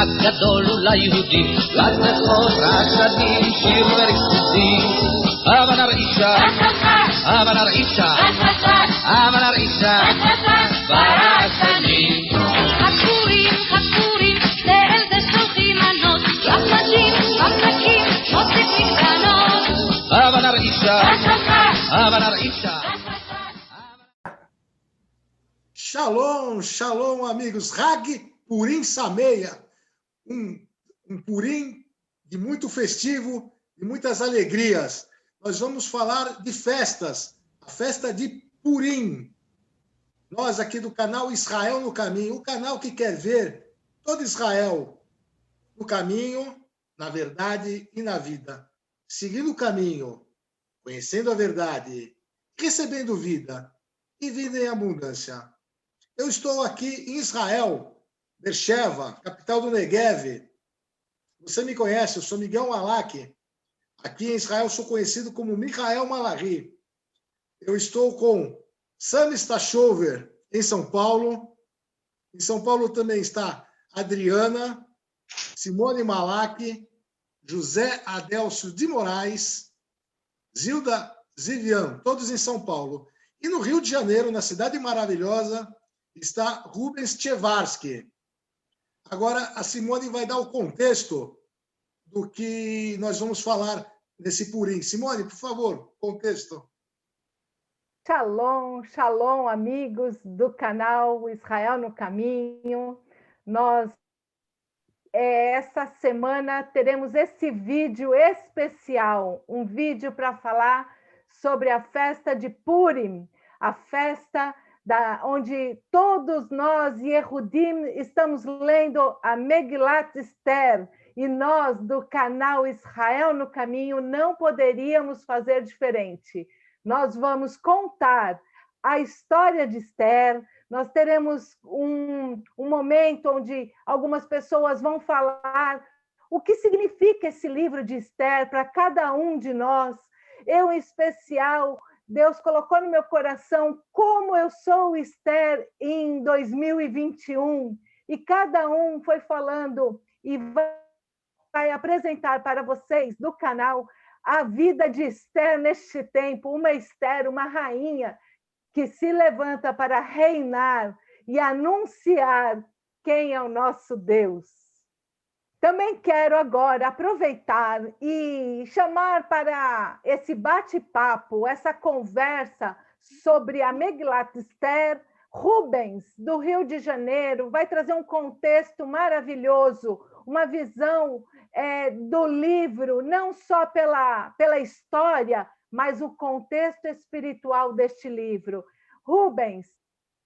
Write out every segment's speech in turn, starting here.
חג גדול הוא ליהודים, רק לכורת שנים שיר וריקודים. הבה נרעישה, הבה נרעישה, הבה נרעישה, ברעשנים. חכורים, חכורים, לאל זה שולחים מנות, רחמנים, חמקים, מוצק מקטנות. הבה נרעישה, הבה נרעישה. Shalom, shalom, amigos. Hag Purim Sameia, Purim de muito festivo, de muitas alegrias. Nós vamos falar de festas, a festa de Purim. Nós aqui do canal Israel no Caminho, o canal que quer ver todo Israel no caminho, na verdade e na vida. Seguindo o caminho, conhecendo a verdade, recebendo vida e vida em abundância. Eu estou aqui em Israel, Beersheba, capital do Negev. Você me conhece, eu sou Miguel Malak. Aqui em Israel sou conhecido como Michael Malachi. Eu estou com Sam Stachover, em São Paulo. Em São Paulo também está Adriana, Simone Malak, José Adélcio de Moraes, Zilda Zivian, todos em São Paulo. E no Rio de Janeiro, na cidade maravilhosa, está Rubens Tchevarsky. Agora, a Simone vai dar o contexto do que nós vamos falar nesse Purim. Simone, por favor, contexto. Shalom, shalom, amigos do canal Israel no Caminho. Nós, essa semana, teremos esse vídeo especial, um vídeo para falar sobre a festa de Purim, a festa onde todos nós, Yehudim, estamos lendo a Megilat Esther, e nós, do canal Israel no Caminho, não poderíamos fazer diferente. Nós vamos contar a história de Esther, nós teremos um momento onde algumas pessoas vão falar o que significa esse livro de Esther para cada um de nós. Eu, em especial, Deus colocou no meu coração como eu sou Esther em 2021, e cada um foi falando e vai apresentar para vocês do canal a vida de Esther neste tempo, uma Esther, uma rainha que se levanta para reinar e anunciar quem é o nosso Deus. Também quero agora aproveitar e chamar para esse bate-papo, essa conversa sobre a Megilat Esther, Rubens, do Rio de Janeiro, vai trazer um contexto maravilhoso, uma visão do livro, não só pela história, mas o contexto espiritual deste livro. Rubens,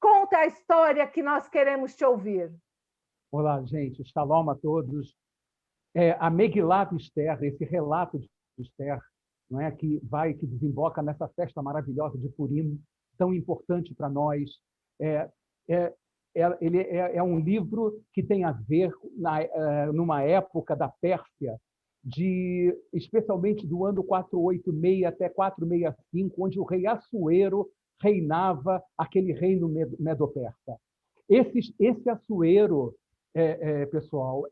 conta a história que nós queremos te ouvir. Olá, gente. Shalom a todos. A Megilat Esther, esse relato de Esther, não é, que desemboca nessa festa maravilhosa de Purim, tão importante para nós. Ele é um livro que tem a ver numa época da Pérsia, especialmente do ano 486 até 465, onde o rei Assuero reinava aquele reino medo-persa. Esse Assuero, pessoal,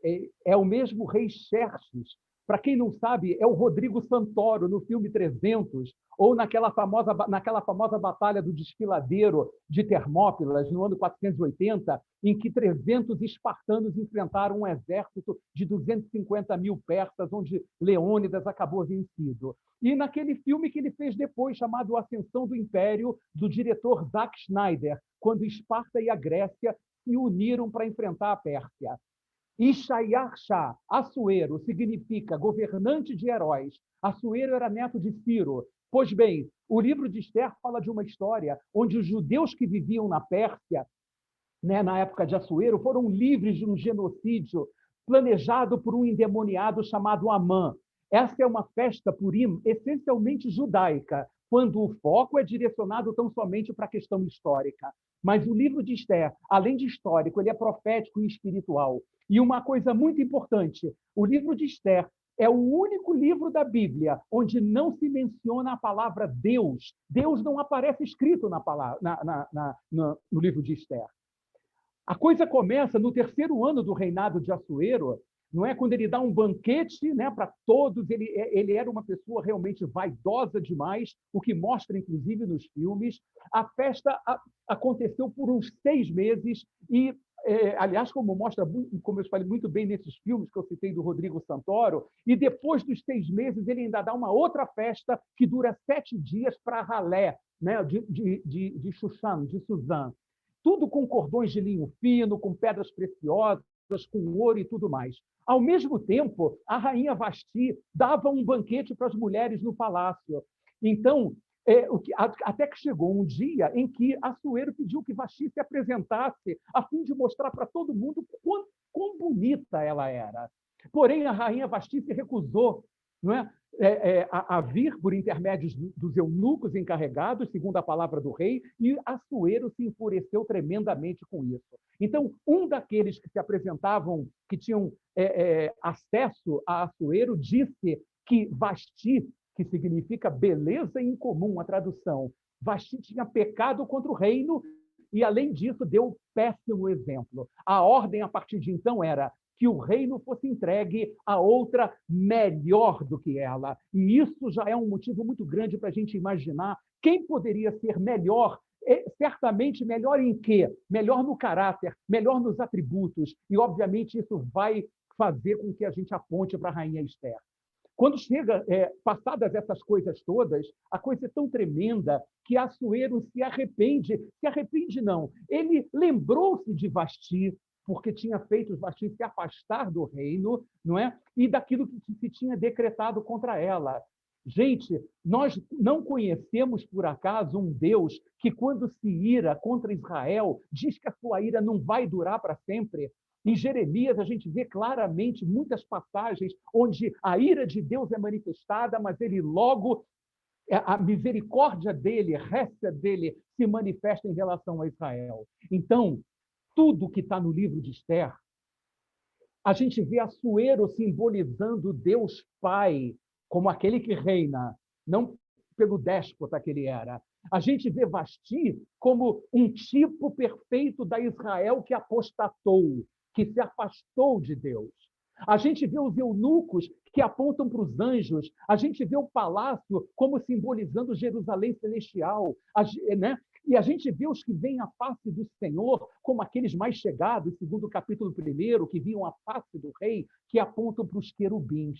é o mesmo rei Xerxes. Para quem não sabe, é o Rodrigo Santoro no filme 300, ou naquela famosa batalha do Desfiladeiro de Termópilas, no ano 480, em que 300 espartanos enfrentaram um exército de 250 mil persas, onde Leônidas acabou vencido. E naquele filme que ele fez depois, chamado Ascensão do Império, do diretor Zack Snyder, quando Esparta e a Grécia se uniram para enfrentar a Pérsia. Ishayar Shah, Assuero, significa governante de heróis. Assuero era neto de Ciro. Pois bem, o livro de Esther fala de uma história onde os judeus que viviam na Pérsia, né, na época de Assuero, foram livres de um genocídio planejado por um endemoniado chamado Amã. Essa é uma festa Purim essencialmente judaica, quando o foco é direcionado tão somente para a questão histórica. Mas o livro de Esther, além de histórico, ele é profético e espiritual. E uma coisa muito importante, o livro de Esther é o único livro da Bíblia onde não se menciona a palavra Deus. Deus não aparece escrito no livro de Esther. A coisa começa no 3º ano do reinado de Assuero, não é? Quando ele dá um banquete, né, para todos. Ele era uma pessoa realmente vaidosa demais, o que mostra, inclusive, nos filmes. A festa aconteceu por uns 6 meses e, aliás, como eu falei muito bem nesses filmes que eu citei do Rodrigo Santoro, e depois dos 6 meses ele ainda dá uma outra festa que dura 7 dias para Ralé, né, de Shushan, de Suzã. Tudo com cordões de linho fino, com pedras preciosas, com ouro e tudo mais. Ao mesmo tempo, a rainha Vasti dava um banquete para as mulheres no palácio. Então, até que chegou um dia em que Assuero pediu que Vasti se apresentasse, a fim de mostrar para todo mundo quão bonita ela era. Porém, a rainha Vasti se recusou, não é? A vir por intermédios dos eunucos encarregados, segundo a palavra do rei, e Assuero se enfureceu tremendamente com isso. Então, um daqueles que se apresentavam, que tinham acesso a Assuero, disse que Vasti, que significa beleza incomum, a tradução, Vasti tinha pecado contra o reino e, além disso, deu péssimo exemplo. A ordem, a partir de então, era que o reino fosse entregue a outra melhor do que ela. E isso já é um motivo muito grande para a gente imaginar quem poderia ser melhor, certamente melhor em quê? Melhor no caráter, melhor nos atributos. E, obviamente, isso vai fazer com que a gente aponte para a rainha Esther. Quando chega, passadas essas coisas todas, a coisa é tão tremenda que Assuero se arrepende. Se arrepende, não. Ele lembrou-se de Vasti, porque tinha feito Vasti se afastar do reino, não é? E daquilo que se tinha decretado contra ela. Gente, nós não conhecemos, por acaso, um Deus que, quando se ira contra Israel, diz que a sua ira não vai durar para sempre? Em Jeremias, a gente vê claramente muitas passagens onde a ira de Deus é manifestada, mas ele logo, a misericórdia dele, a resta dele, se manifesta em relação a Israel. Então, tudo que está no livro de Esther, a gente vê Assuero simbolizando Deus Pai, como aquele que reina, não pelo déspota que ele era. A gente vê Vasti como um tipo perfeito da Israel que apostatou, que se afastou de Deus. A gente vê os eunucos que apontam para os anjos. A gente vê o palácio como simbolizando Jerusalém celestial, né? E a gente vê os que veem a face do Senhor como aqueles mais chegados, segundo o capítulo 1, que viam a face do rei, que apontam para os querubins.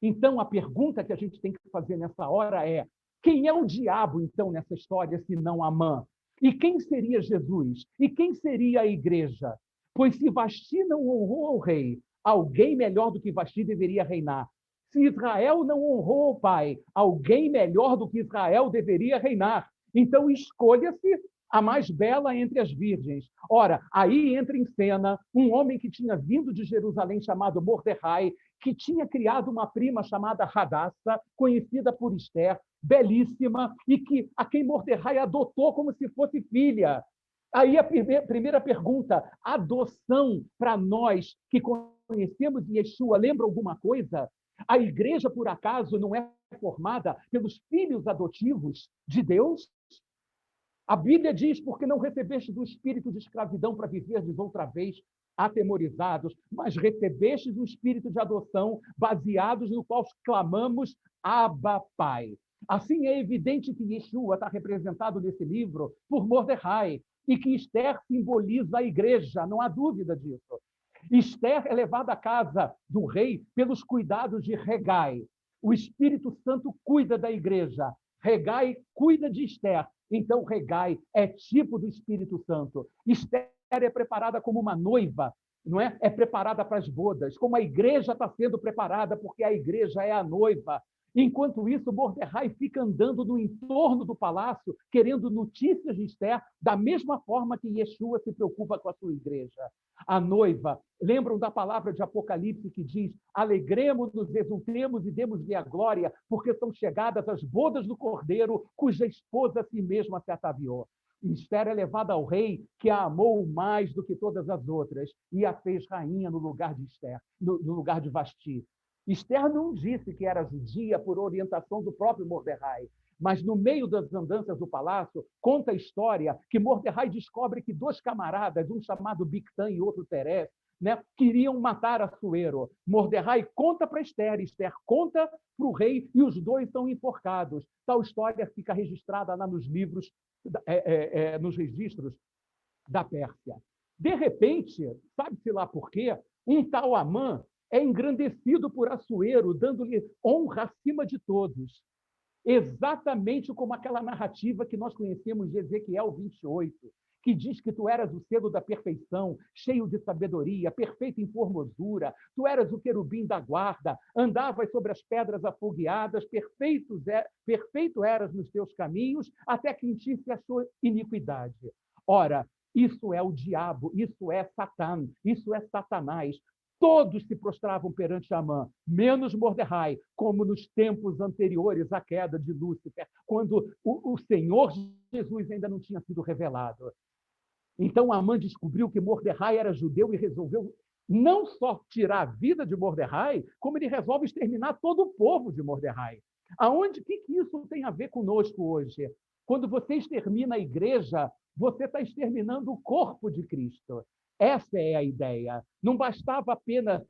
Então, a pergunta que a gente tem que fazer nessa hora é: quem é o diabo, então, nessa história, se não Amã? E quem seria Jesus? E quem seria a igreja? Pois se Vasti não honrou o rei, alguém melhor do que Vasti deveria reinar. Se Israel não honrou o pai, alguém melhor do que Israel deveria reinar. Então, escolha-se a mais bela entre as virgens. Ora, aí entra em cena um homem que tinha vindo de Jerusalém chamado Mordecai, que tinha criado uma prima chamada Hadassah, conhecida por Esther, belíssima, e a quem Mordecai adotou como se fosse filha. Aí a primeira pergunta: adoção para nós que conhecemos Yeshua lembra alguma coisa? A igreja, por acaso, não é formada pelos filhos adotivos de Deus? A Bíblia diz: porque não recebestes o espírito de escravidão para viverdes outra vez atemorizados, mas recebestes o espírito de adoção, baseados no qual clamamos Abba, Pai. Assim, é evidente que Yeshua está representado nesse livro por Mordecai, e que Esther simboliza a igreja, não há dúvida disso. Esther é levada à casa do rei pelos cuidados de Regai. O Espírito Santo cuida da igreja. Regai cuida de Esther. Então, Regai é tipo do Espírito Santo. Esther é preparada como uma noiva, não é? É preparada para as bodas, como a igreja está sendo preparada, porque a igreja é a noiva. Enquanto isso, Mordecai fica andando no entorno do palácio, querendo notícias de Esther, da mesma forma que Yeshua se preocupa com a sua igreja. A noiva, lembram da palavra de Apocalipse que diz: alegremos-nos, exultemos e demos-lhe a glória, porque são chegadas as bodas do Cordeiro, cuja esposa a si mesma se ataviou. Esther é levada ao rei, que a amou mais do que todas as outras, e a fez rainha no lugar de Esther, no lugar de Vasti. Esther não disse que era judia por orientação do próprio Mordecai, mas no meio das andanças do palácio, conta a história que Mordecai descobre que 2 camaradas, um chamado Bigtan e outro Teres, né, queriam matar Assuero. Mordecai conta para Esther, Esther conta para o rei, e os 2 são enforcados. Tal história fica registrada lá nos livros, nos registros da Pérsia. De repente, sabe-se lá por quê, um tal Amã é engrandecido por Assuero, dando-lhe honra acima de todos. Exatamente como aquela narrativa que nós conhecemos de Ezequiel 28, que diz que tu eras o selo da perfeição, cheio de sabedoria, perfeito em formosura, tu eras o querubim da guarda, andavas sobre as pedras afogueadas, perfeito eras nos teus caminhos, até que em ti se achou iniquidade. Ora, isso é o diabo, isso é Satã, isso é Satanás. Todos se prostravam perante Amã, menos Mordecai, como nos tempos anteriores à queda de Lúcifer, quando o Senhor Jesus ainda não tinha sido revelado. Então Amã descobriu que Mordecai era judeu e resolveu não só tirar a vida de Mordecai, como ele resolve exterminar todo o povo de Mordecai. O que isso tem a ver conosco hoje? Quando você extermina a igreja, você está exterminando o corpo de Cristo. Essa é a ideia. Não bastava apenas,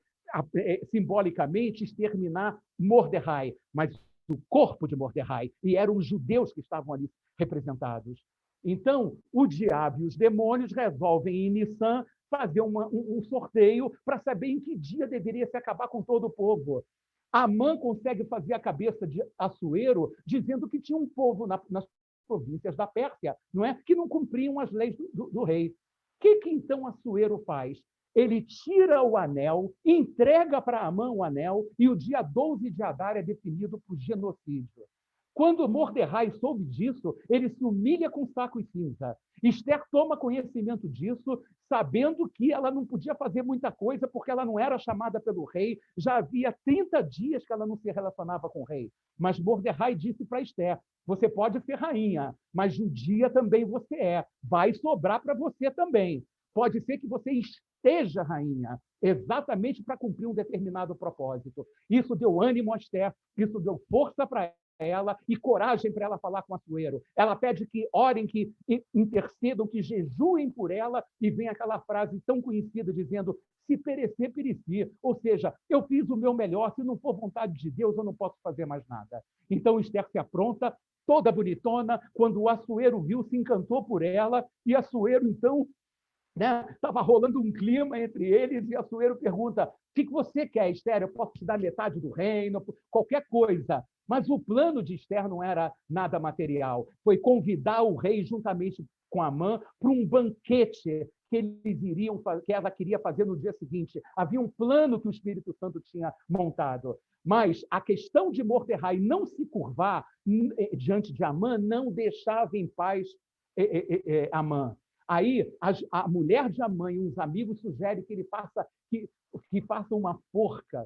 simbolicamente, exterminar Mordecai, mas o corpo de Mordecai. E eram os judeus que estavam ali representados. Então, o diabo e os demônios resolvem, em Nissan, fazer um sorteio para saber em que dia deveria se acabar com todo o povo. Amã consegue fazer a cabeça de Assuero, dizendo que tinha um povo nas províncias da Pérsia, não é? Que não cumpriam as leis do rei. O que então Assuero faz? Ele tira o anel, entrega para Amã o anel, e o dia 12 de Adar é definido por genocídio. Quando Mordecai soube disso, ele se humilha com saco e cinza. Esther toma conhecimento disso, sabendo que ela não podia fazer muita coisa, porque ela não era chamada pelo rei, já havia 30 dias que ela não se relacionava com o rei. Mas Mordecai disse para Esther, você pode ser rainha, mas judia também você é, vai sobrar para você também. Pode ser que você esteja rainha, exatamente para cumprir um determinado propósito. Isso deu ânimo a Esther, isso deu força para ela e coragem para ela falar com Assuero. Ela pede que orem, que intercedam, que jejuem por ela, e vem aquela frase tão conhecida dizendo, se perecer, pereci. Ou seja, eu fiz o meu melhor, se não for vontade de Deus, eu não posso fazer mais nada. Então Esther se apronta, toda bonitona, quando o Assuero viu, se encantou por ela, e Assuero, então, estava rolando um clima entre eles, e Assuero pergunta, o que você quer, Esther? Eu posso te dar metade do reino, qualquer coisa. Mas o plano de Esther não era nada material. Foi convidar o rei, juntamente com Amã, para um banquete que ela queria fazer no dia seguinte. Havia um plano que o Espírito Santo tinha montado. Mas a questão de Mordecai não se curvar diante de Amã não deixava em paz Amã. Aí a mulher de Amã e uns amigos sugerem que ele faça uma forca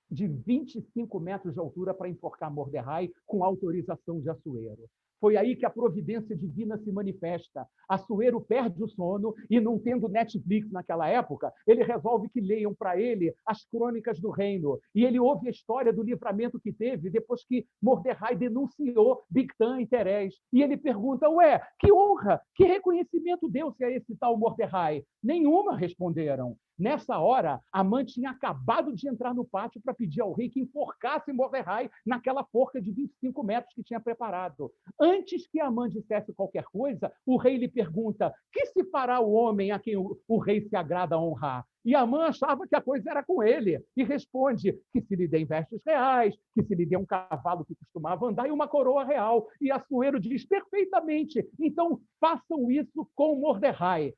de 25 metros de altura para enforcar Mordecai com autorização de Assuero. Foi aí que a providência divina se manifesta. Assuero perde o sono e, não tendo Netflix naquela época, ele resolve que leiam para ele as crônicas do reino. E ele ouve a história do livramento que teve depois que Mordecai denunciou Bigtan e Teres. E ele pergunta, que honra, que reconhecimento deu-se a esse tal Mordecai? Nenhuma, responderam. Nessa hora, Amã tinha acabado de entrar no pátio para pedir ao rei que enforcasse Mordecai naquela forca de 25 metros que tinha preparado. Antes que Amã dissesse qualquer coisa, o rei lhe pergunta, que se fará o homem a quem o rei se agrada honrar? E Amã achava que a coisa era com ele, e responde que se lhe dê vestes reais, que se lhe dê um cavalo que costumava andar e uma coroa real. E Assuero diz, perfeitamente, então façam isso com Mordecai.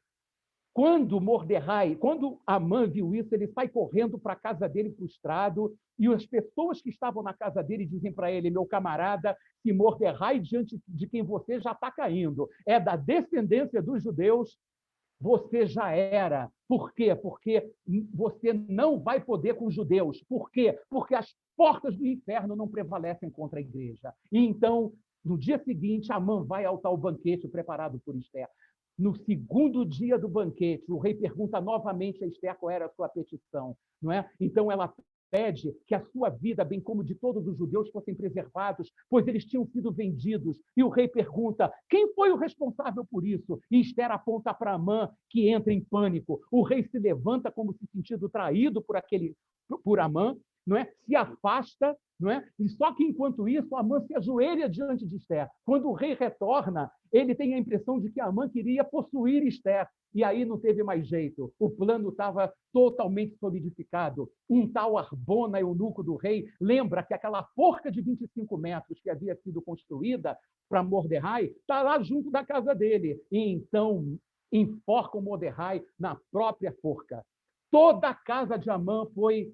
Quando Amã viu isso, ele sai correndo para a casa dele frustrado, e as pessoas que estavam na casa dele dizem para ele, meu camarada, se Mordecai, diante de quem você já está caindo, é da descendência dos judeus, você já era. Por quê? Porque você não vai poder com os judeus. Por quê? Porque as portas do inferno não prevalecem contra a igreja. E então, no dia seguinte, Amã vai ao tal banquete preparado por Esther. No segundo dia do banquete, o rei pergunta novamente a Esther qual era a sua petição, não é? Então ela pede que a sua vida, bem como de todos os judeus, fossem preservados, pois eles tinham sido vendidos. E o rei pergunta, quem foi o responsável por isso? E Esther aponta para Amã, que entra em pânico. O rei se levanta como se sentindo traído por Amã, não é? Se afasta, não é? E só que, enquanto isso, Amã se ajoelha diante de Esther. Quando o rei retorna, ele tem a impressão de que Amã queria possuir Esther. E aí não teve mais jeito. O plano estava totalmente solidificado. Um tal Arbona, eunuco do rei, lembra que aquela forca de 25 metros que havia sido construída para Mordecai está lá junto da casa dele. E então enforcam Mordecai na própria forca. Toda a casa de Amã foi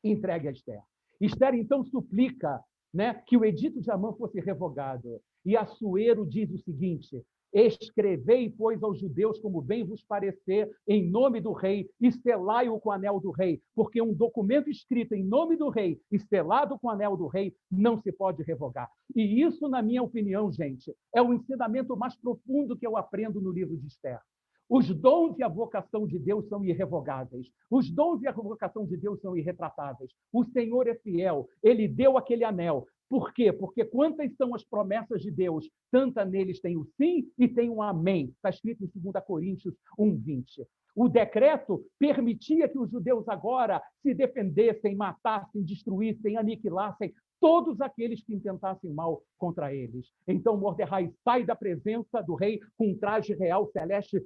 entregue a Esther. Esther, então, suplica, né, que o edito de Amã fosse revogado. E Assuero diz o seguinte, escrevei, pois, aos judeus como bem vos parecer, em nome do rei, e selai-o com o anel do rei, porque um documento escrito em nome do rei e selado com o anel do rei não se pode revogar. E isso, na minha opinião, gente, é o ensinamento mais profundo que eu aprendo no livro de Esther. Os dons e a vocação de Deus são irrevogáveis. Os dons e a vocação de Deus são irretratáveis. O Senhor é fiel. Ele deu aquele anel. Por quê? Porque quantas são as promessas de Deus, tanta neles tem o sim e tem um amém. Está escrito em 2 Coríntios 1:20. O decreto permitia que os judeus agora se defendessem, matassem, destruíssem, aniquilassem todos aqueles que intentassem mal contra eles. Então Mordecai sai da presença do rei com um traje real celeste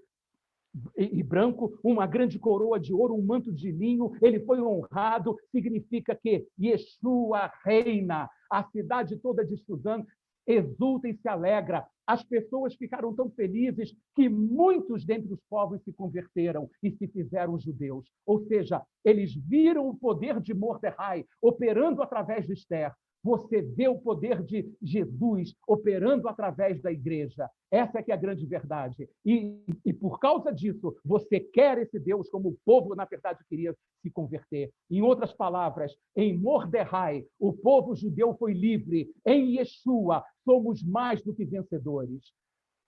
e branco, uma grande coroa de ouro, um manto de linho, ele foi honrado, significa que Yeshua reina, a cidade toda de Suzã exulta e se alegra, as pessoas ficaram tão felizes que muitos dentre os povos se converteram e se fizeram judeus, ou seja, eles viram o poder de Mordecai operando através de Esther. Você vê o poder de Jesus operando através da igreja. Essa é que é a grande verdade. E por causa disso, você quer esse Deus como o povo, na verdade, queria se converter. Em outras palavras, em Mordecai, o povo judeu foi livre. Em Yeshua, somos mais do que vencedores.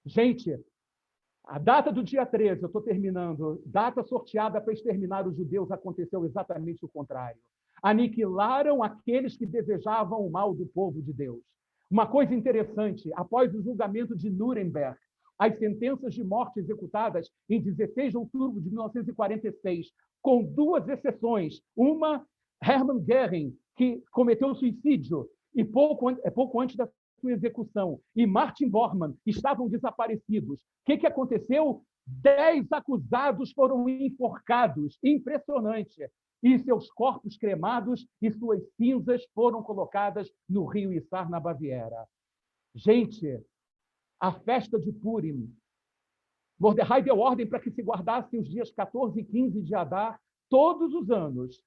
Gente, a data do dia 13, eu estou terminando, data sorteada para exterminar os judeus, aconteceu exatamente o contrário. Aniquilaram aqueles que desejavam o mal do povo de Deus. Uma coisa interessante, após o julgamento de Nuremberg, as sentenças de morte executadas em 16 de outubro de 1946, com duas exceções, uma, Hermann Göring, que cometeu suicídio, e pouco antes da sua execução, e Martin Bormann estavam desaparecidos. O que aconteceu? 10 acusados foram enforcados. Impressionante. E seus corpos cremados e suas cinzas foram colocadas no rio Isar, na Baviera. Gente, a festa de Purim. Mordecai deu ordem para que se guardassem os dias 14 e 15 de Adar todos os anos,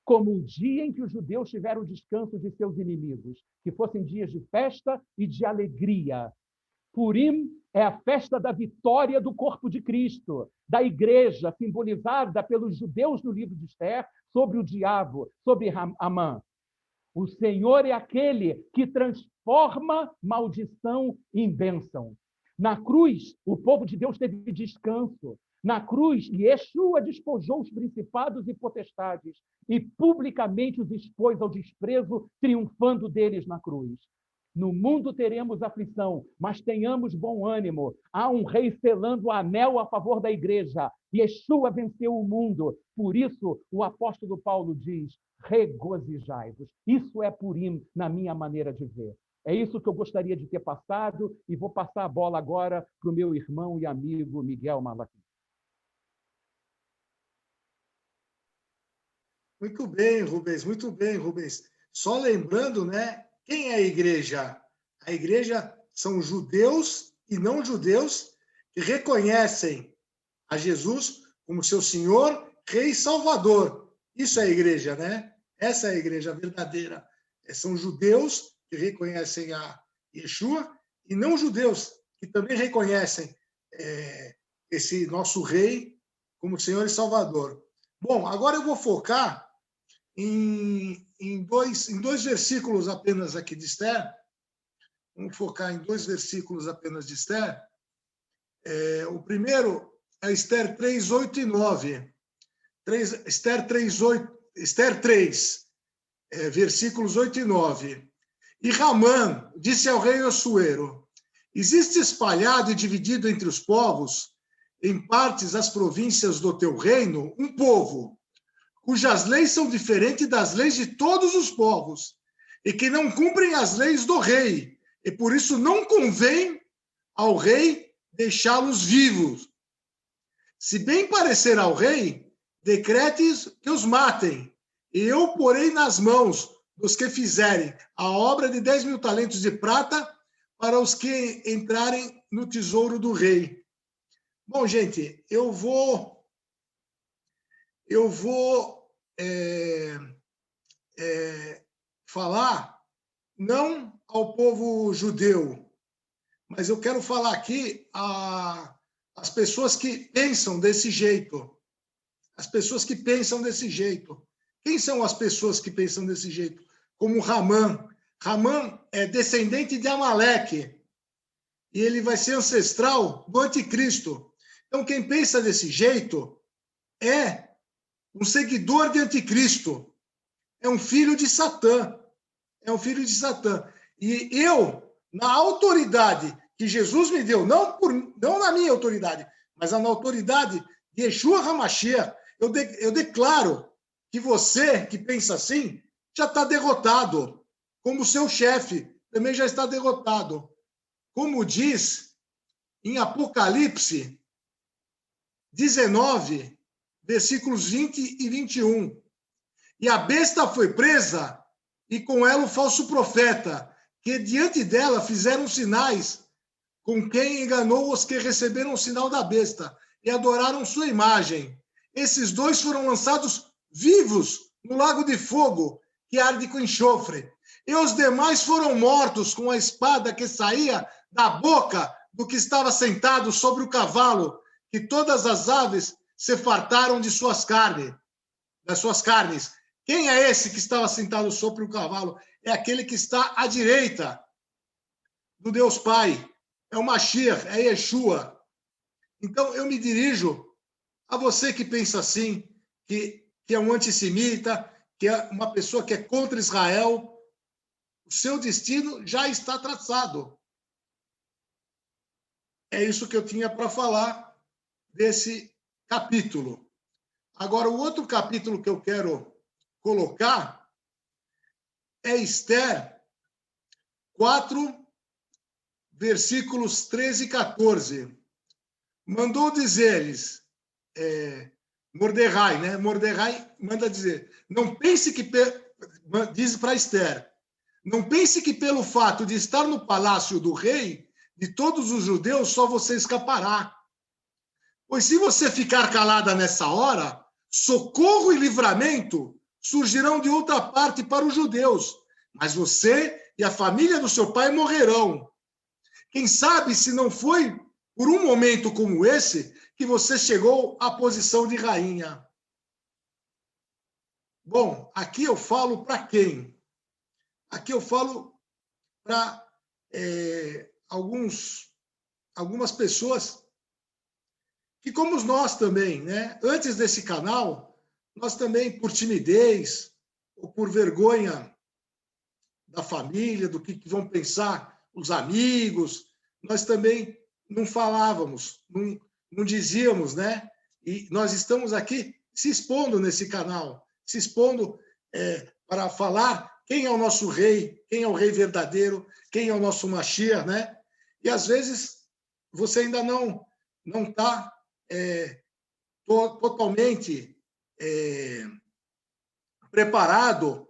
como o dia em que os judeus tiveram descanso de seus inimigos, que fossem dias de festa e de alegria. Purim é a festa da vitória do corpo de Cristo, da igreja, simbolizada pelos judeus no livro de Esther, sobre o diabo, sobre Amã. O Senhor é aquele que transforma maldição em bênção. Na cruz, o povo de Deus teve descanso. Na cruz, Yeshua despojou os principados e potestades e publicamente os expôs ao desprezo, triunfando deles na cruz. No mundo teremos aflição, mas tenhamos bom ânimo. Há um rei selando o anel a favor da igreja. Yeshua venceu o mundo. Por isso, o apóstolo Paulo diz, regozijai-vos. Isso é Purim, na minha maneira de ver. É isso que eu gostaria de ter passado e vou passar a bola agora para o meu irmão e amigo Miguel Malaquim. Muito bem, Rubens, muito bem, Rubens. Só lembrando, né? Quem é a igreja? A igreja são judeus e não judeus que reconhecem a Jesus como seu Senhor, Rei e Salvador. Isso é a igreja, né? Essa é a igreja verdadeira. São judeus que reconhecem a Yeshua e não judeus que também reconhecem esse nosso Rei como Senhor e Salvador. Bom, agora eu vou focar em dois versículos apenas aqui de Esther. Vamos focar em 2 versículos apenas de Esther. O primeiro é Esther 3, 8 e 9. Esther 3, 8 Esther 3, versículos 8 e 9. E Ramã disse ao rei Assuero: existe espalhado e dividido entre os povos, em partes as províncias do teu reino, um povo, cujas leis são diferentes das leis de todos os povos, e que não cumprem as leis do rei, e por isso não convém ao rei deixá-los vivos. Se bem parecer ao rei, decrete que os matem, e eu porei nas mãos dos que fizerem a obra de 10.000 talentos de prata para os que entrarem no tesouro do rei. Bom, gente, eu vou falar não ao povo judeu, mas eu quero falar aqui às pessoas que pensam desse jeito. As pessoas que pensam desse jeito. Quem são as pessoas que pensam desse jeito? Como Ramã. Ramã é descendente de Amaleque. E ele vai ser ancestral do anticristo. Então, quem pensa desse jeito é um seguidor de anticristo. É um filho de Satã. É um filho de Satã. E eu, na autoridade que Jesus me deu, não na minha autoridade, mas na autoridade de Yeshua HaMashiach, eu declaro que você que pensa assim já está derrotado, como seu chefe também já está derrotado. Como diz em Apocalipse 19, versículos 20 e 21. E a besta foi presa, e com ela o falso profeta, que diante dela fizeram sinais, com quem enganou os que receberam o sinal da besta e adoraram sua imagem. Esses dois foram lançados vivos no lago de fogo, que arde com enxofre. E os demais foram mortos com a espada que saía da boca do que estava sentado sobre o cavalo, que todas as aves se fartaram de suas carnes, das suas carnes. Quem é esse que estava sentado sobre o cavalo? É aquele que está à direita do Deus Pai. É o Mashiach, é Yeshua. Então, eu me dirijo a você que pensa assim, que é um antissemita, que é uma pessoa que é contra Israel. O seu destino já está traçado. É isso que eu tinha para falar desse capítulo. Agora, o outro capítulo que eu quero colocar é Esther 4, versículos 13 e 14. Mandou dizer-lhes, Mordecai, né? Mordecai manda dizer, não pense que, diz para Esther, não pense que pelo fato de estar no palácio do rei, de todos os judeus, só você escapará. Pois se você ficar calada nessa hora, socorro e livramento surgirão de outra parte para os judeus, mas você e a família do seu pai morrerão. Quem sabe se não foi por um momento como esse que você chegou à posição de rainha. Bom, aqui eu falo para quem? Aqui eu falo para algumas pessoas que, como nós também, né? Antes desse canal, nós também, por timidez ou por vergonha da família, do que vão pensar os amigos, nós também não falávamos, não dizíamos, né? E nós estamos aqui se expondo nesse canal, se expondo para falar quem é o nosso rei, quem é o rei verdadeiro, quem é o nosso Mashiach, né? E às vezes você ainda não está totalmente preparado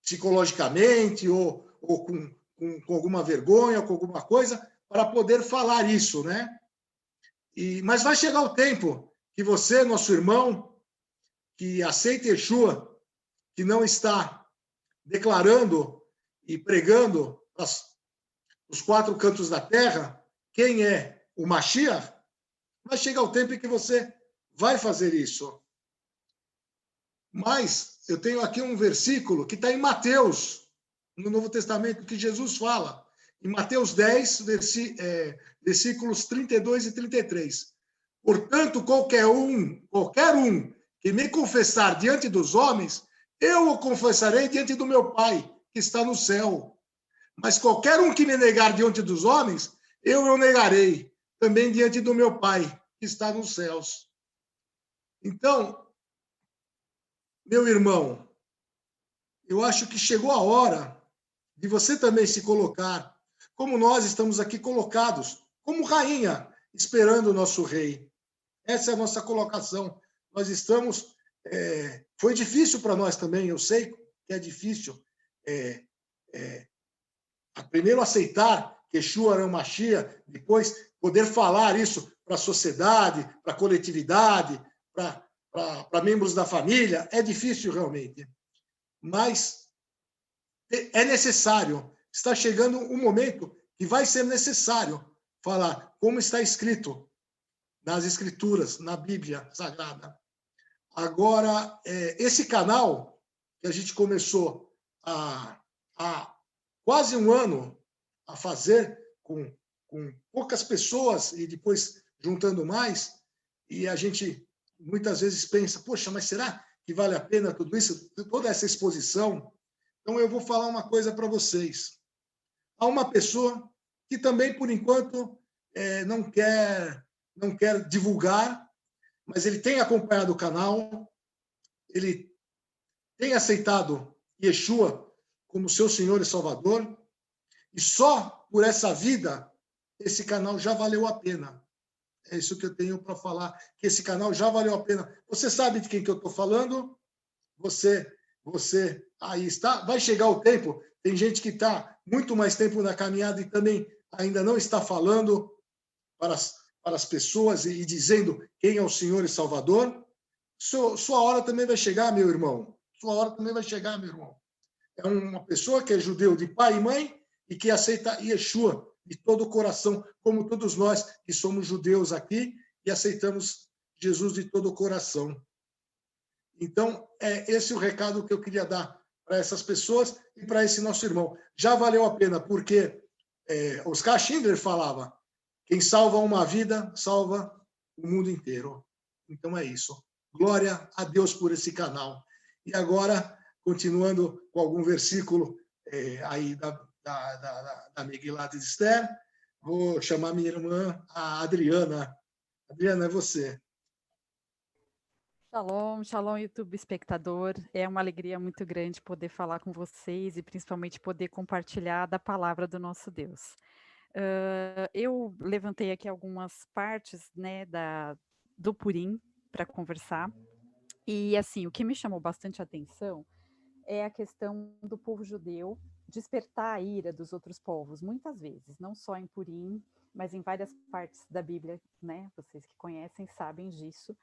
psicologicamente ou com alguma vergonha, com alguma coisa, para poder falar isso, né? Mas vai chegar o tempo que você, nosso irmão, que aceita Yeshua, que não está declarando e pregando os 4 cantos da terra, quem é o Mashiach, vai chegar o tempo em que você vai fazer isso. Mas eu tenho aqui um versículo que está em Mateus, no Novo Testamento, que Jesus fala, em Mateus 10, versículos 32 e 33. Portanto, qualquer um que me confessar diante dos homens, eu o confessarei diante do meu Pai, que está no céu. Mas qualquer um que me negar diante dos homens, eu o negarei também diante do meu Pai, que está nos céus. Então, meu irmão, eu acho que chegou a hora de você também se colocar, como nós estamos aqui colocados, como rainha, esperando o nosso rei. Essa é a nossa colocação. Nós estamos... foi difícil para nós também, eu sei que é difícil. Primeiro aceitar que Yeshua era o Mashiach, depois poder falar isso para a sociedade, para a coletividade, para membros da família, é difícil realmente. Mas é necessário. Está chegando um momento que vai ser necessário falar como está escrito nas Escrituras, na Bíblia Sagrada. Agora, esse canal que a gente começou há quase um ano a fazer com poucas pessoas e depois juntando mais, e a gente muitas vezes pensa, poxa, mas será que vale a pena tudo isso, toda essa exposição? Então, eu vou falar uma coisa para vocês. Há uma pessoa que também, por enquanto, não quer divulgar, mas ele tem acompanhado o canal, ele tem aceitado Yeshua como seu Senhor e Salvador, e só por essa vida, esse canal já valeu a pena. É isso que eu tenho para falar, que esse canal já valeu a pena. Você sabe de quem que eu estou falando? Você aí está. Vai chegar o tempo, tem gente que está muito mais tempo na caminhada e também ainda não está falando para as pessoas e dizendo quem é o Senhor e Salvador. Sua hora também vai chegar, meu irmão. Sua hora também vai chegar, meu irmão. É uma pessoa que é judeu de pai e mãe e que aceita Yeshua de todo o coração, como todos nós que somos judeus aqui e aceitamos Jesus de todo o coração. Então, é esse o recado que eu queria dar para essas pessoas e para esse nosso irmão. Já valeu a pena, porque Oscar Schindler falava, quem salva uma vida, salva o mundo inteiro. Então é isso. Glória a Deus por esse canal. E agora, continuando com algum versículo aí da Megilá de Esther, vou chamar minha irmã, a Adriana. Adriana, é você. Shalom, shalom, YouTube espectador. É uma alegria muito grande poder falar com vocês e principalmente poder compartilhar da palavra do nosso Deus. Eu levantei aqui algumas partes, né, do Purim para conversar. E assim, o que me chamou bastante atenção é a questão do povo judeu despertar a ira dos outros povos, muitas vezes, não só em Purim, mas em várias partes da Bíblia, né? Vocês que conhecem sabem disso.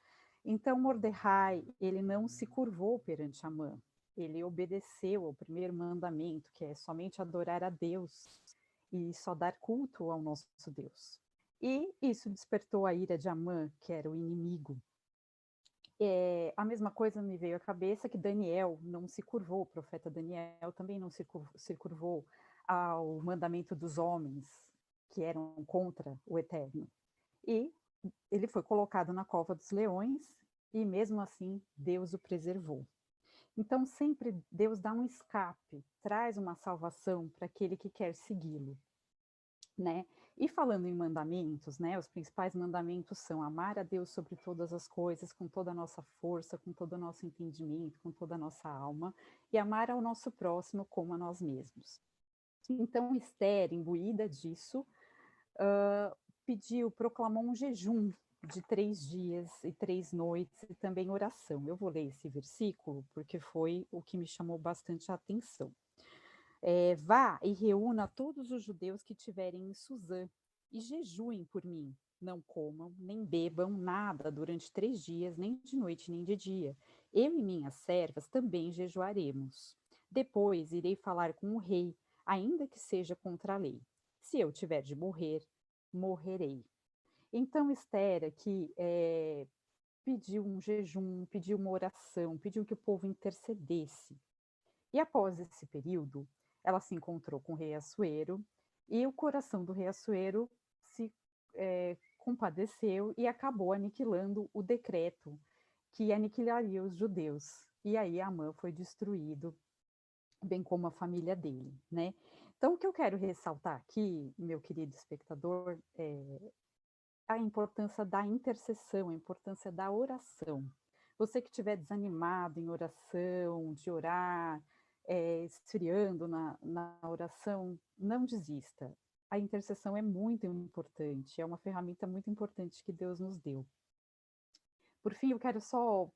Então, Mordecai, ele não se curvou perante Amã, ele obedeceu ao primeiro mandamento, que é somente adorar a Deus e só dar culto ao nosso Deus. E isso despertou a ira de Amã, que era o inimigo. A mesma coisa me veio à cabeça que Daniel não se curvou, o profeta Daniel também não se curvou ao mandamento dos homens que eram contra o Eterno. E ele foi colocado na cova dos leões e mesmo assim Deus o preservou. Então sempre Deus dá um escape, traz uma salvação para aquele que quer segui-lo, né? E falando em mandamentos, né, os principais mandamentos são amar a Deus sobre todas as coisas, com toda a nossa força, com todo o nosso entendimento, com toda a nossa alma, e amar ao nosso próximo como a nós mesmos. Então, Esther, imbuída disso, proclamou um jejum de 3 dias e 3 noites, e também oração. Eu vou ler esse versículo, porque foi o que me chamou bastante a atenção. Vá e reúna todos os judeus que estiverem em Suzã e jejuem por mim. Não comam, nem bebam nada durante 3 dias, nem de noite, nem de dia. Eu e minhas servas também jejuaremos. Depois irei falar com o rei, ainda que seja contra a lei. Se eu tiver de morrer, morrerei. Então, Esther aqui pediu um jejum, pediu uma oração, pediu que o povo intercedesse. E após esse período, ela se encontrou com o rei Assuero, e o coração do rei Assuero se compadeceu e acabou aniquilando o decreto que aniquilaria os judeus. e aí Amã foi destruído, bem como a família dele, né? Então, o que eu quero ressaltar aqui, meu querido espectador, é a importância da intercessão, a importância da oração. Você que estiver desanimado em oração, de orar, esfriando na oração, não desista. A intercessão é muito importante, é uma ferramenta muito importante que Deus nos deu. Por fim, eu quero só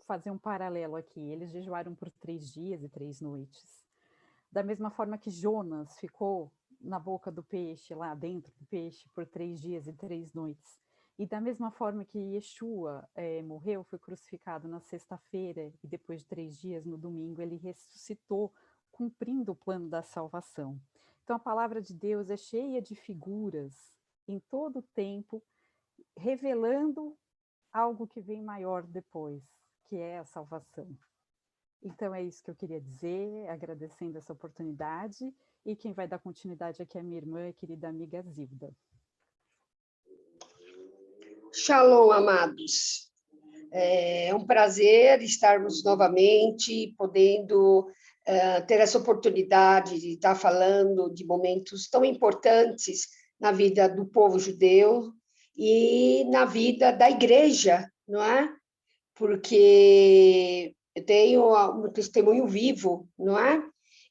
fazer um paralelo aqui. Eles jejuaram por 3 dias e 3 noites. Da mesma forma que Jonas ficou na boca do peixe, lá dentro do peixe, por 3 dias e 3 noites. E da mesma forma que Yeshua morreu, foi crucificado na sexta-feira, e depois de 3 dias, no domingo, ele ressuscitou, cumprindo o plano da salvação. Então, a palavra de Deus é cheia de figuras em todo o tempo, revelando algo que vem maior depois, que é a salvação. Então, é isso que eu queria dizer, agradecendo essa oportunidade, e quem vai dar continuidade aqui é a minha irmã e querida amiga Zilda. Shalom, amados. É um prazer estarmos novamente podendo ter essa oportunidade de estar falando de momentos tão importantes na vida do povo judeu e na vida da igreja, não é? Porque eu tenho um testemunho vivo, não é?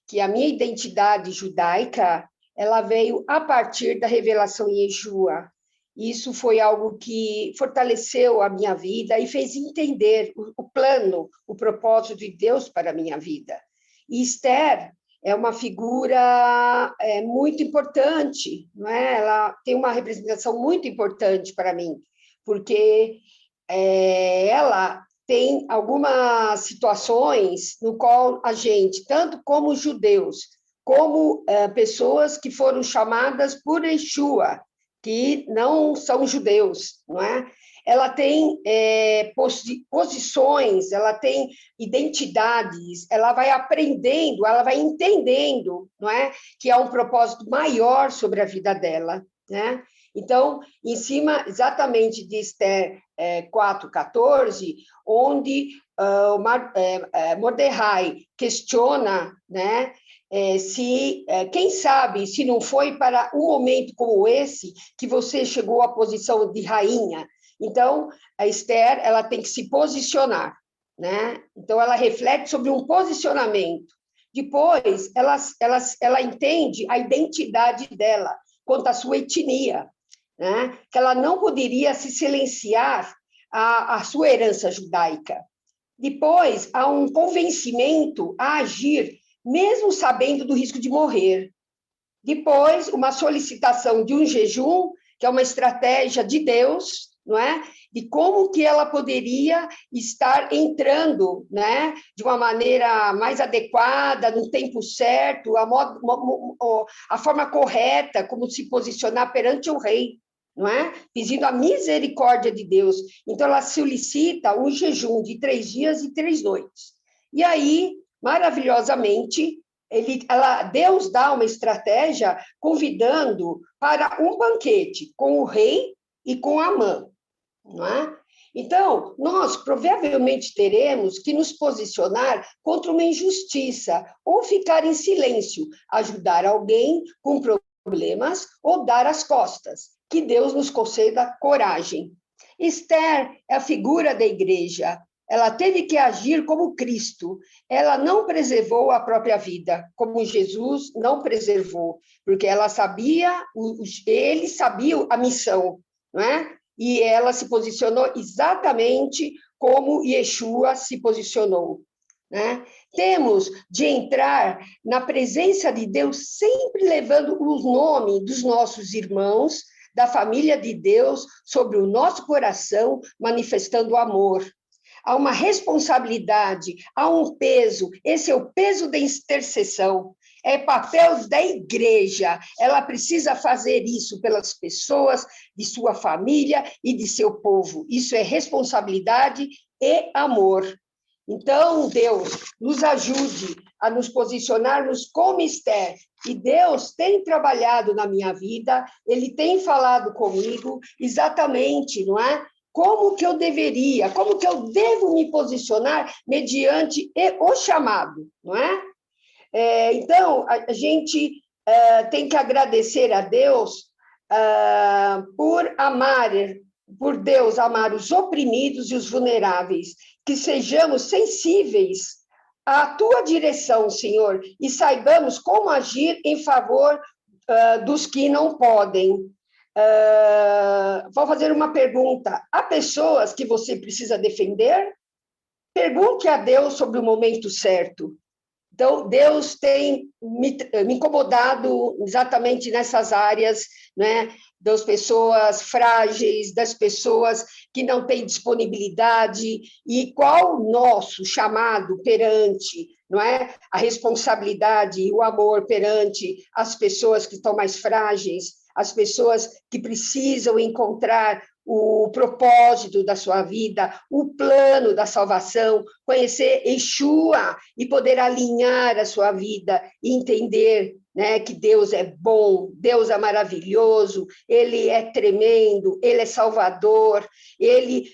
Que a minha identidade judaica, ela veio a partir da revelação em Yeshua. Isso foi algo que fortaleceu a minha vida e fez entender o plano, o propósito de Deus para a minha vida. E Esther é uma figura muito importante, não é? Ela tem uma representação muito importante para mim, porque ela tem algumas situações no qual a gente, tanto como judeus, como pessoas que foram chamadas por Yeshua, que não são judeus, não é? Ela tem posições, ela tem identidades, ela vai aprendendo, ela vai entendendo, não é? Que há um propósito maior sobre a vida dela, né? Então, em cima exatamente de Esther 4:14, onde Mordecai questiona, né? Quem sabe se não foi para um momento como esse que você chegou à posição de rainha. Então, a Esther, ela tem que se posicionar, né? Então, ela reflete sobre um posicionamento. Depois, ela entende a identidade dela quanto à sua etnia, né? Que ela não poderia se silenciar a sua herança judaica. Depois, há um convencimento a agir mesmo sabendo do risco de morrer. Depois, uma solicitação de um jejum, que é uma estratégia de Deus, não é? De como que ela poderia estar entrando, né? De uma maneira mais adequada, no tempo certo, a forma correta, como se posicionar perante o rei, não é? Pedindo a misericórdia de Deus. Então, ela solicita um jejum de 3 dias e 3 noites. E aí, maravilhosamente, Deus dá uma estratégia convidando para um banquete com o rei e com Amã, não é? Então, nós provavelmente teremos que nos posicionar contra uma injustiça, ou ficar em silêncio, ajudar alguém com problemas, ou dar as costas. Que Deus nos conceda coragem. Esther é a figura da igreja. Ela teve que agir como Cristo. Ela não preservou a própria vida, como Jesus não preservou, porque ela sabia, ele sabia a missão, não é? E ela se posicionou exatamente como Yeshua se posicionou, né? Temos de entrar na presença de Deus, sempre levando o nome dos nossos irmãos, da família de Deus, sobre o nosso coração, manifestando amor. Há uma responsabilidade, há um peso, esse é o peso da intercessão, é papel da igreja, ela precisa fazer isso pelas pessoas de sua família e de seu povo, isso é responsabilidade e amor. Então, Deus, nos ajude a nos posicionarmos como Esther, e Deus tem trabalhado na minha vida, Ele tem falado comigo exatamente, não é? como que eu deveria, como que eu devo me posicionar mediante o chamado, não é? Então, a gente tem que agradecer a Deus por Deus amar os oprimidos e os vulneráveis, que sejamos sensíveis à tua direção, Senhor, e saibamos como agir em favor dos que não podem. Vou fazer uma pergunta. Há pessoas que você precisa defender? Pergunte a Deus sobre o momento certo. Então, Deus tem me incomodado exatamente nessas áreas, né? Das pessoas frágeis, das pessoas que não têm disponibilidade, e qual o nosso chamado perante, não é? A responsabilidade e o amor perante as pessoas que estão mais frágeis, as pessoas que precisam encontrar o propósito da sua vida, o plano da salvação, conhecer Yeshua e poder alinhar a sua vida e entender, né, que Deus é bom, Deus é maravilhoso, Ele é tremendo, Ele é salvador, Ele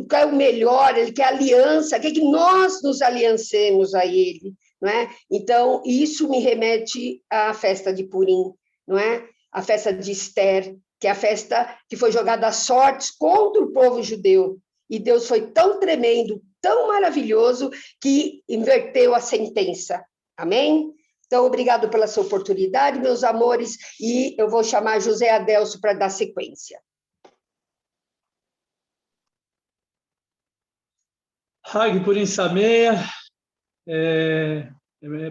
quer o melhor, Ele quer aliança, quer que nós nos aliancemos a Ele, não é? Então, isso me remete à festa de Purim, não é? A festa de Esther, que é a festa que foi jogada às sortes contra o povo judeu. E Deus foi tão tremendo, tão maravilhoso, que inverteu a sentença. Amém? Então, obrigado pela sua oportunidade, meus amores, e eu vou chamar José Adelso para dar sequência. Hag Purim Sameach,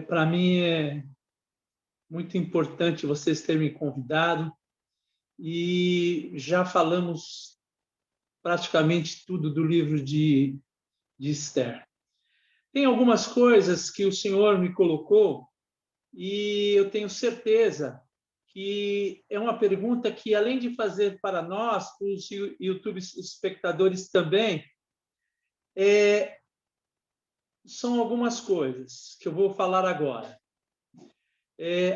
para mim é muito importante vocês terem me convidado, e já falamos praticamente tudo do livro de Esther. Tem algumas coisas que o Senhor me colocou e eu tenho certeza que é uma pergunta que, além de fazer para nós, os YouTube espectadores também, são algumas coisas que eu vou falar agora.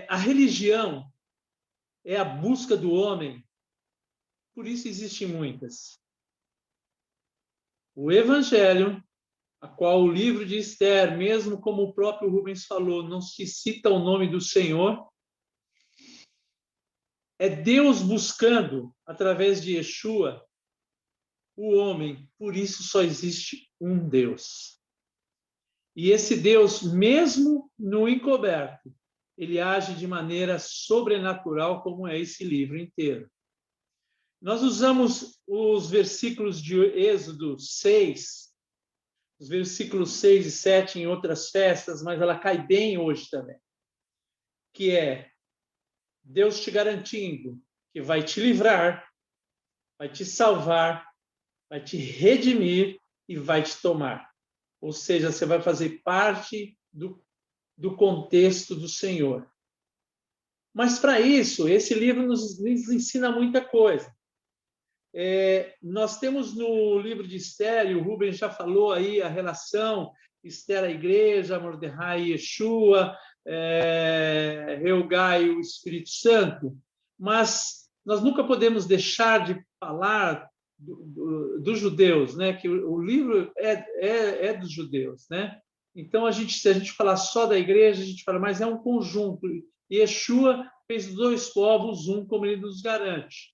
A religião é a busca do homem, por isso existem muitas. O Evangelho, a qual o livro de Esther, mesmo como o próprio Rubens falou, não se cita o nome do Senhor, é Deus buscando, através de Yeshua, o homem. Por isso só existe um Deus. E esse Deus, mesmo no encoberto, ele age de maneira sobrenatural, como é esse livro inteiro. Nós usamos os versículos de Êxodo 6, os versículos 6 e 7 em outras festas, mas ela cai bem hoje também, que é Deus te garantindo que vai te livrar, vai te salvar, vai te redimir e vai te tomar. Ou seja, você vai fazer parte do contexto do Senhor. Mas, para isso, esse livro nos ensina muita coisa. Nós temos no livro de Esther, e o Rubens já falou aí a relação Esther à igreja, Mordecai e Yeshua, Reugai e o Espírito Santo, mas nós nunca podemos deixar de falar dos judeus, né? Que o livro é dos judeus, né? Então, se a gente falar só da igreja, a gente fala, mas é um conjunto. Yeshua fez dois povos, um, como ele nos garante.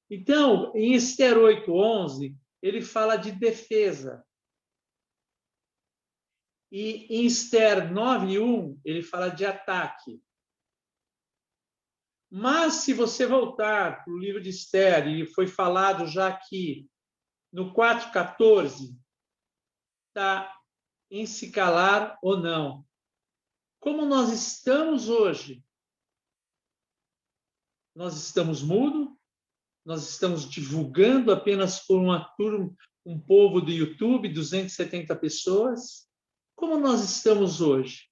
Então, em Esther 8:11, ele fala de defesa. E em Esther 9:1, ele fala de ataque. Mas, se você voltar para o livro de Esther, e foi falado já aqui, no 4:14, está em se calar ou não. Como nós estamos hoje? Nós estamos mudos? Nós estamos divulgando apenas por uma turma, um povo do YouTube, 270 pessoas? Como nós estamos hoje?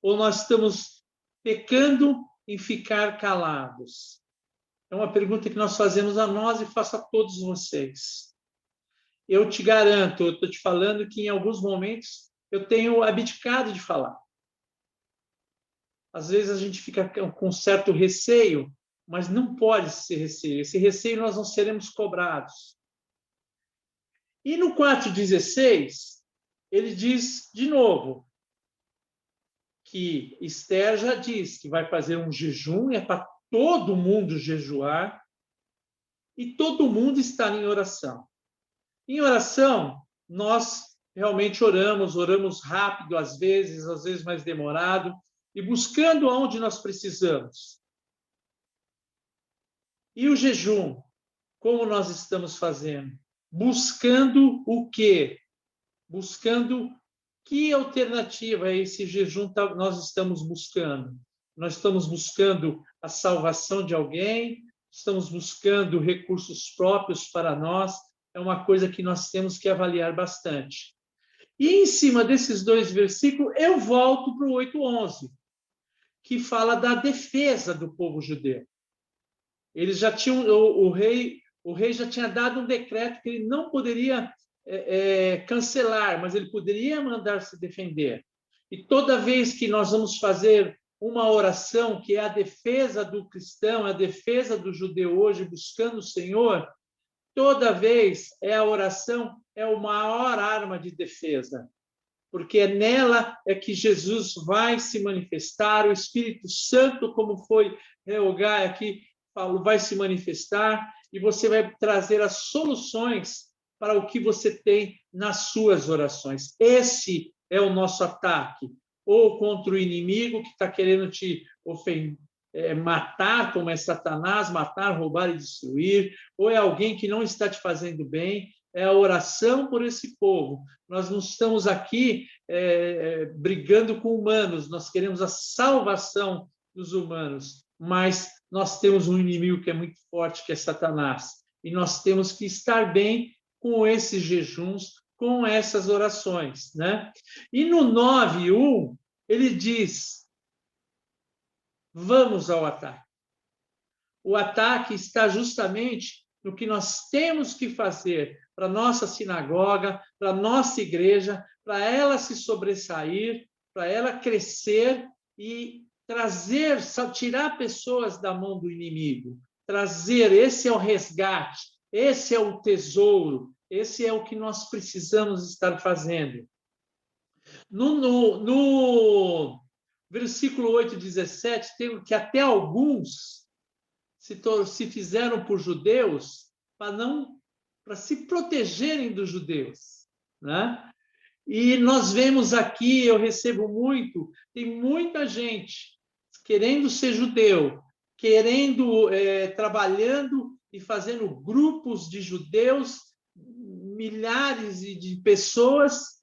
Ou nós estamos pecando em ficar calados? É uma pergunta que nós fazemos a nós e faço a todos vocês. Eu te garanto, eu estou te falando que em alguns momentos eu tenho abdicado de falar. Às vezes a gente fica com certo receio mas não pode ser receio. Esse receio nós não seremos cobrados. E no 4,16, ele diz de novo que Esther já diz que vai fazer um jejum, é para todo mundo jejuar, e todo mundo estar em oração. Em oração, nós realmente oramos rápido às vezes mais demorado, e buscando aonde nós precisamos. E o jejum, como nós estamos fazendo? Buscando o quê? Buscando que alternativa a esse jejum nós estamos buscando? Nós estamos buscando a salvação de alguém? Estamos buscando recursos próprios para nós? É uma coisa que nós temos que avaliar bastante. E em cima desses dois versículos, eu volto para o 8:11, que fala da defesa do povo judeu. Eles já tinham, o rei já tinha dado um decreto que ele não poderia cancelar, mas ele poderia mandar se defender. E toda vez que nós vamos fazer uma oração que é a defesa do cristão, a defesa do judeu hoje, buscando o Senhor, toda vez a oração é a maior arma de defesa, porque nela é que Jesus vai se manifestar, o Espírito Santo, como foi Reogai aqui, Paulo, vai se manifestar, e você vai trazer as soluções para o que você tem nas suas orações. Esse é o nosso ataque, ou contra o inimigo que está querendo te matar, como é Satanás, matar, roubar e destruir, ou é alguém que não está te fazendo bem, é a oração por esse povo. Nós não estamos aqui brigando com humanos, nós queremos a salvação dos humanos, mas nós temos um inimigo que é muito forte, que é Satanás, e nós temos que estar bem com esses jejuns, com essas orações, né? E no 9:1, ele diz, vamos ao ataque. O ataque está justamente no que nós temos que fazer para a nossa sinagoga, para a nossa igreja, para ela se sobressair, para ela crescer e trazer, tirar pessoas da mão do inimigo. Trazer, esse é o resgate, esse é o tesouro, esse é o que nós precisamos estar fazendo. No versículo 8:17, tem que até alguns se fizeram por judeus para se protegerem dos judeus, né? E nós vemos aqui, eu recebo muito, tem muita gente querendo ser judeu, trabalhando e fazendo grupos de judeus, milhares de pessoas,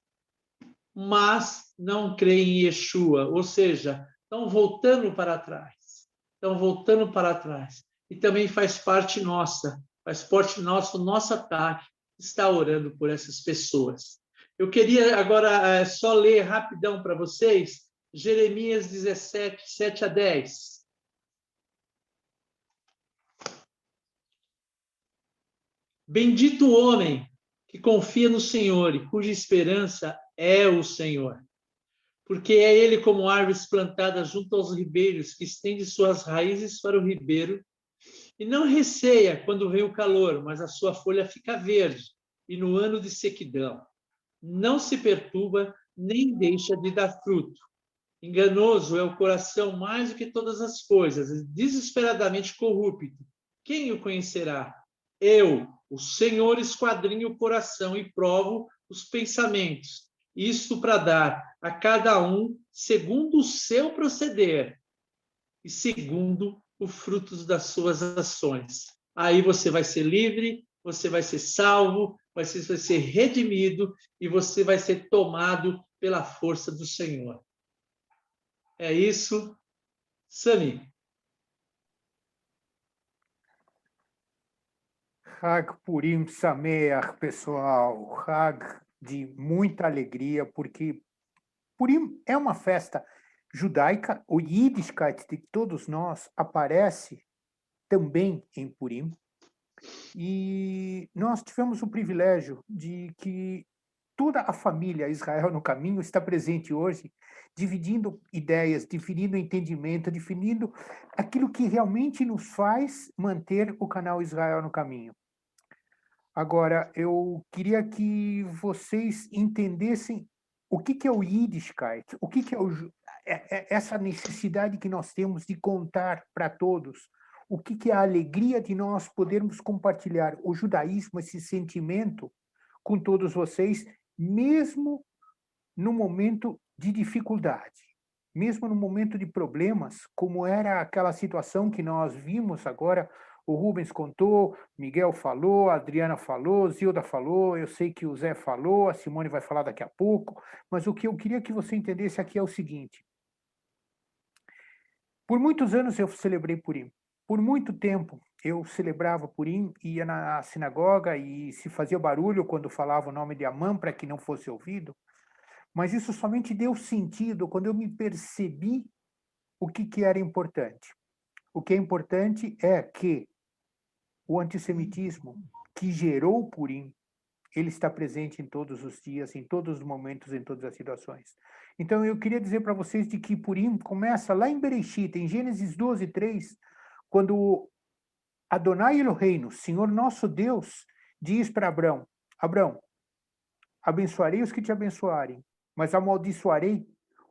mas não creem em Yeshua, ou seja, estão voltando para trás. E também faz parte nossa, o nosso ataque, está orando por essas pessoas. Eu queria agora só ler rapidão para vocês, Jeremias 17, 7-10. Bendito o homem que confia no Senhor e cuja esperança é o Senhor. Porque é ele como árvores plantadas junto aos ribeiros, que estende suas raízes para o ribeiro, e não receia quando vem o calor, mas a sua folha fica verde, e no ano de sequidão não se perturba, nem deixa de dar fruto. Enganoso é o coração mais do que todas as coisas, desesperadamente corrupto. Quem o conhecerá? Eu, o Senhor, esquadrinho o coração e provo os pensamentos. Isto para dar a cada um segundo o seu proceder e segundo os frutos das suas ações. Aí você vai ser livre, você vai ser salvo, você vai ser redimido e você vai ser tomado pela força do Senhor. É isso, Sami. Hag Purim Sameach, pessoal. Hag de muita alegria, porque Purim é uma festa judaica, o Yiddishkeit de todos nós aparece também em Purim. E nós tivemos o privilégio de que toda a família Israel no Caminho está presente hoje, dividindo ideias, dividindo entendimento, definindo aquilo que realmente nos faz manter o canal Israel no Caminho. Agora, eu queria que vocês entendessem o que é o Yiddishkeit, o que é essa necessidade que nós temos de contar para todos, o que é a alegria de nós podermos compartilhar o judaísmo, esse sentimento, com todos vocês, mesmo no momento de dificuldade, mesmo no momento de problemas, como era aquela situação que nós vimos agora. O Rubens contou, Miguel falou, a Adriana falou, Zilda falou, eu sei que o Zé falou, a Simone vai falar daqui a pouco, mas o que eu queria que você entendesse aqui é o seguinte. Por muitos anos eu celebrei Purim. Por muito tempo eu celebrava Purim, ia na sinagoga e se fazia barulho quando falava o nome de Amã para que não fosse ouvido, mas isso somente deu sentido quando eu me percebi o que era importante. O que é importante é que o antissemitismo que gerou o Purim, ele está presente em todos os dias, em todos os momentos, em todas as situações. Então, eu queria dizer para vocês de que Purim começa lá em Bereshit, em Gênesis 12, 3, quando Adonai Eloheinu, Senhor nosso Deus, diz para Abrão, Abrão, abençoarei os que te abençoarem, mas amaldiçoarei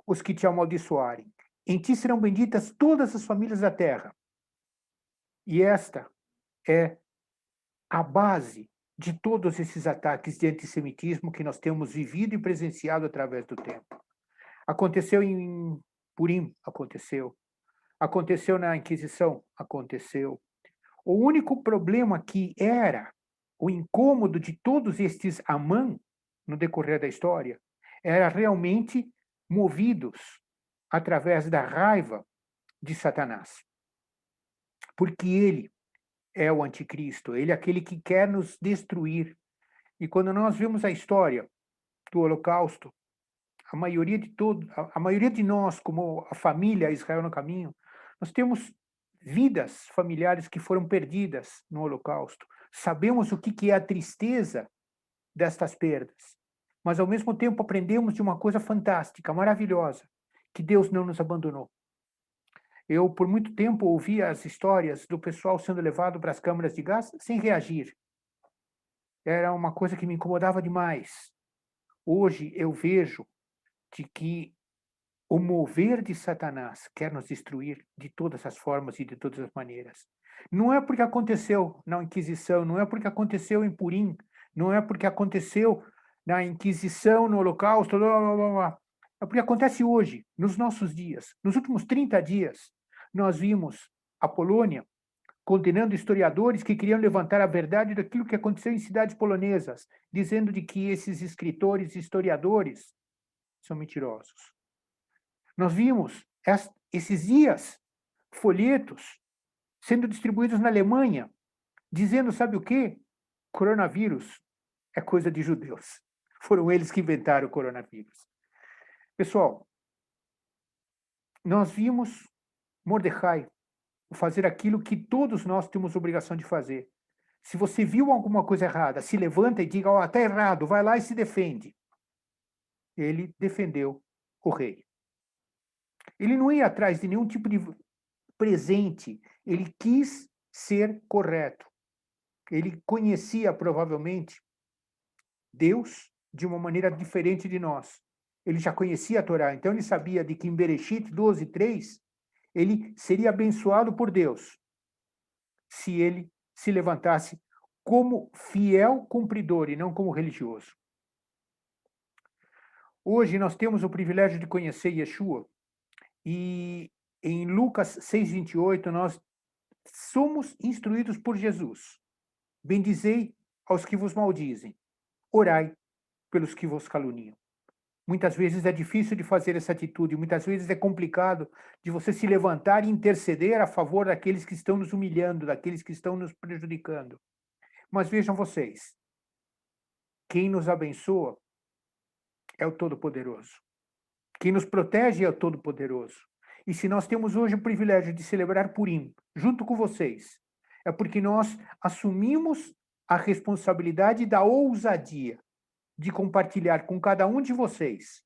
os que te amaldiçoarem. Em ti serão benditas todas as famílias da terra. E esta é a base de todos esses ataques de antissemitismo que nós temos vivido e presenciado através do tempo. Aconteceu em Purim, aconteceu. Aconteceu na Inquisição, aconteceu. O único problema que era o incômodo de todos estes Amã, no decorrer da história, era realmente movidos através da raiva de Satanás. Porque ele é o anticristo, ele é aquele que quer nos destruir. E quando nós vemos a história do Holocausto, a maioria de nós, como a família Israel no Caminho, nós temos vidas familiares que foram perdidas no Holocausto. Sabemos o que é a tristeza destas perdas, mas ao mesmo tempo aprendemos de uma coisa fantástica, maravilhosa, que Deus não nos abandonou. Eu, por muito tempo, ouvi as histórias do pessoal sendo levado para as câmaras de gás sem reagir. Era uma coisa que me incomodava demais. Hoje eu vejo de que o mover de Satanás quer nos destruir de todas as formas e de todas as maneiras. Não é porque aconteceu na Inquisição, não é porque aconteceu em Purim, não é porque aconteceu na Inquisição, no Holocausto, blá, blá, blá, blá. É porque acontece hoje, nos nossos dias. Nos últimos 30 dias, nós vimos a Polônia condenando historiadores que queriam levantar a verdade daquilo que aconteceu em cidades polonesas, dizendo de que esses escritores e historiadores são mentirosos. Nós vimos esses dias folhetos sendo distribuídos na Alemanha, dizendo, sabe o quê? Coronavírus é coisa de judeus. Foram eles que inventaram o coronavírus. Pessoal, nós vimos Mordecai fazer aquilo que todos nós temos obrigação de fazer. Se você viu alguma coisa errada, se levanta e diga, está errado, vai lá e se defende. Ele defendeu o rei. Ele não ia atrás de nenhum tipo de presente, ele quis ser correto. Ele conhecia, provavelmente, Deus de uma maneira diferente de nós. Ele já conhecia a Torá, então ele sabia de que em Bereshit 12, 3, ele seria abençoado por Deus se ele se levantasse como fiel cumpridor e não como religioso. Hoje nós temos o privilégio de conhecer Yeshua e em Lucas 6:28 nós somos instruídos por Jesus. Bendizei aos que vos maldizem, orai pelos que vos caluniam. Muitas vezes é difícil de fazer essa atitude, muitas vezes é complicado de você se levantar e interceder a favor daqueles que estão nos humilhando, daqueles que estão nos prejudicando. Mas vejam vocês, quem nos abençoa é o Todo-Poderoso. Quem nos protege é o Todo-Poderoso. E se nós temos hoje o privilégio de celebrar Purim, junto com vocês, é porque nós assumimos a responsabilidade da ousadia de compartilhar com cada um de vocês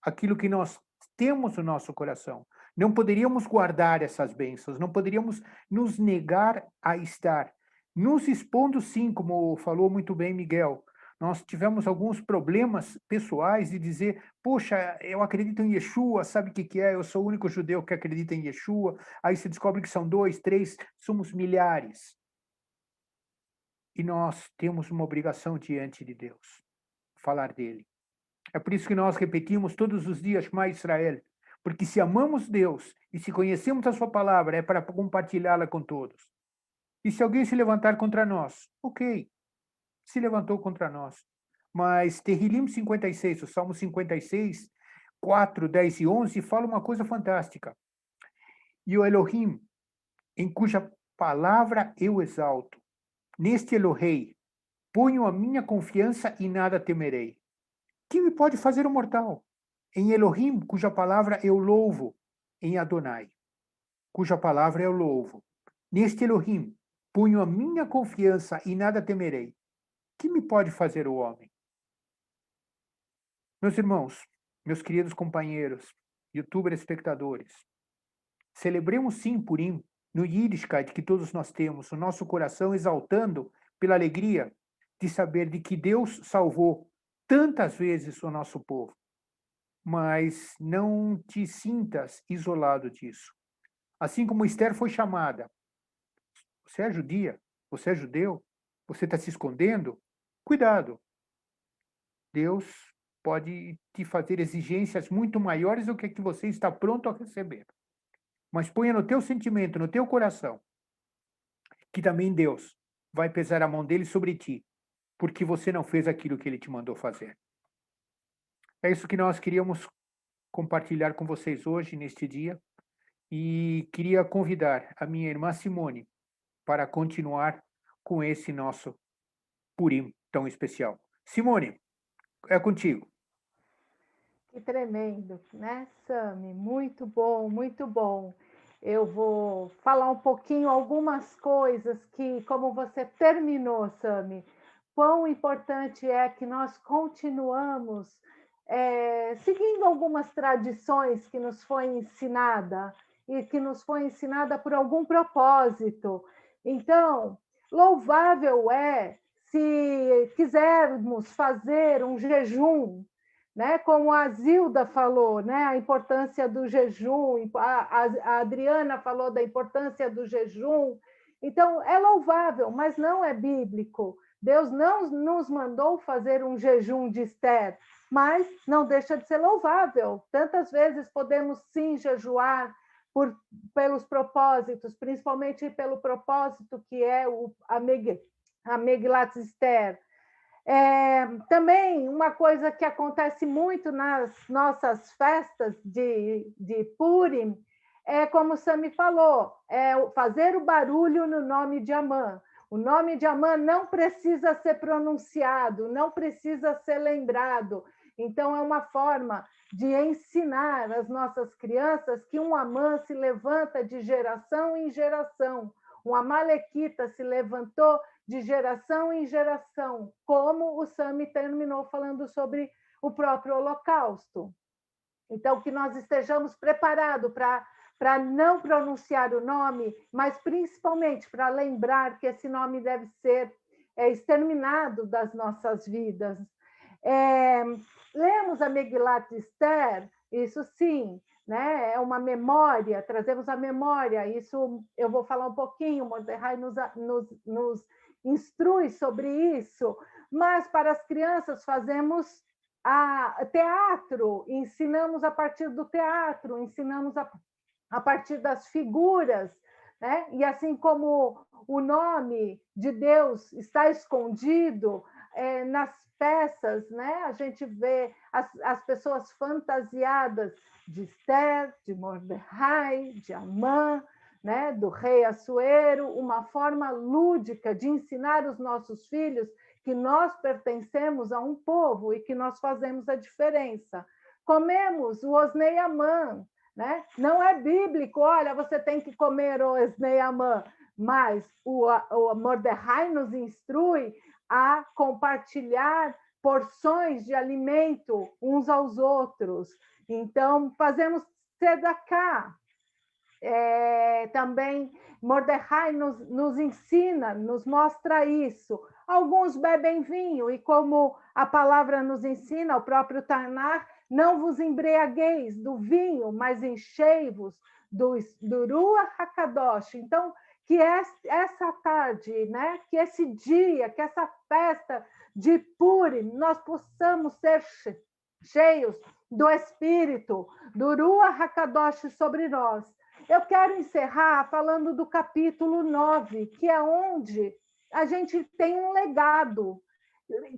aquilo que nós temos no nosso coração. Não poderíamos guardar essas bênçãos, não poderíamos nos negar a estar nos expondo, sim, como falou muito bem Miguel. Nós tivemos alguns problemas pessoais de dizer, poxa, eu acredito em Yeshua, sabe o que é? Eu sou o único judeu que acredita em Yeshua. Aí se descobre que são 2, 3, somos milhares. E nós temos uma obrigação diante de Deus, falar dele. É por isso que nós repetimos todos os dias, Shema Israel, porque se amamos Deus e se conhecemos a sua palavra, é para compartilhá-la com todos. E se alguém se levantar contra nós, ok, se levantou contra nós. Mas Terrilim 56, o Salmo 56, 4, 10 e 11, fala uma coisa fantástica. E o Elohim, em cuja palavra eu exalto, neste Elohei, ponho a minha confiança e nada temerei. Que me pode fazer o mortal? Em Elohim, cuja palavra eu louvo, em Adonai, cuja palavra eu louvo. Neste Elohim, ponho a minha confiança e nada temerei. Que me pode fazer o homem? Meus irmãos, meus queridos companheiros, youtubers, espectadores, celebremos sim Purim, no Yiddishkeit que todos nós temos, o nosso coração exaltando pela alegria de saber de que Deus salvou tantas vezes o nosso povo. Mas não te sintas isolado disso. Assim como Esther foi chamada, você é judia, você é judeu, você está se escondendo, cuidado. Deus pode te fazer exigências muito maiores do que você está pronto a receber. Mas ponha no teu sentimento, no teu coração, que também Deus vai pesar a mão dele sobre ti, porque você não fez aquilo que ele te mandou fazer. É isso que nós queríamos compartilhar com vocês hoje, neste dia, e queria convidar a minha irmã Simone para continuar com esse nosso Purim tão especial. Simone, é contigo. Que tremendo, né, Sami? Muito bom, muito bom. Eu vou falar um pouquinho algumas coisas que, como você terminou, Sami, quão importante é que nós continuamos seguindo algumas tradições que nos foi ensinada e que nos foi ensinada por algum propósito. Então, louvável é se quisermos fazer um jejum, né? Como a Zilda falou, né? A importância do jejum, a Adriana falou da importância do jejum. Então, é louvável, mas não é bíblico. Deus não nos mandou fazer um jejum de Esther, mas não deixa de ser louvável. Tantas vezes podemos sim jejuar pelos propósitos, principalmente pelo propósito que é a Megilat Esther. Também uma coisa que acontece muito nas nossas festas de Purim é, como o Sami falou, fazer o barulho no nome de Amã. O nome de Amã não precisa ser pronunciado, não precisa ser lembrado. Então, é uma forma de ensinar as nossas crianças que um Amã se levanta de geração em geração. Um Amalequita se levantou de geração em geração, como o Sami terminou falando sobre o próprio Holocausto. Então, que nós estejamos preparados para não pronunciar o nome, mas principalmente para lembrar que esse nome deve ser exterminado das nossas vidas. Lemos a Megilat Esther, isso sim, né? É uma memória, trazemos a memória, isso eu vou falar um pouquinho, Mordecai nos instrui sobre isso, mas para as crianças fazemos teatro, ensinamos a partir do teatro, ensinamos a partir das figuras, né? E assim como o nome de Deus está escondido nas peças, né? A gente vê as pessoas fantasiadas de Esther, de Mordecai, de Amã, né? Do rei Assuero, uma forma lúdica de ensinar os nossos filhos que nós pertencemos a um povo e que nós fazemos a diferença. Comemos o Osnei Amã, né? Não é bíblico, olha, você tem que comer o Osnei Amã, mas o Mordecai nos instrui a compartilhar porções de alimento uns aos outros. Então, fazemos tzedakah. Também Mordecai nos ensina, nos mostra isso. Alguns bebem vinho, e como a palavra nos ensina, o próprio Tanar, não vos embriagueis do vinho, mas enchei-vos do Ruach HaKadosh. Então, que essa tarde, né, que esse dia, que essa festa de Purim, nós possamos ser cheios do Espírito, do Ruach HaKadosh sobre nós. Eu quero encerrar falando do capítulo 9, que é onde a gente tem um legado,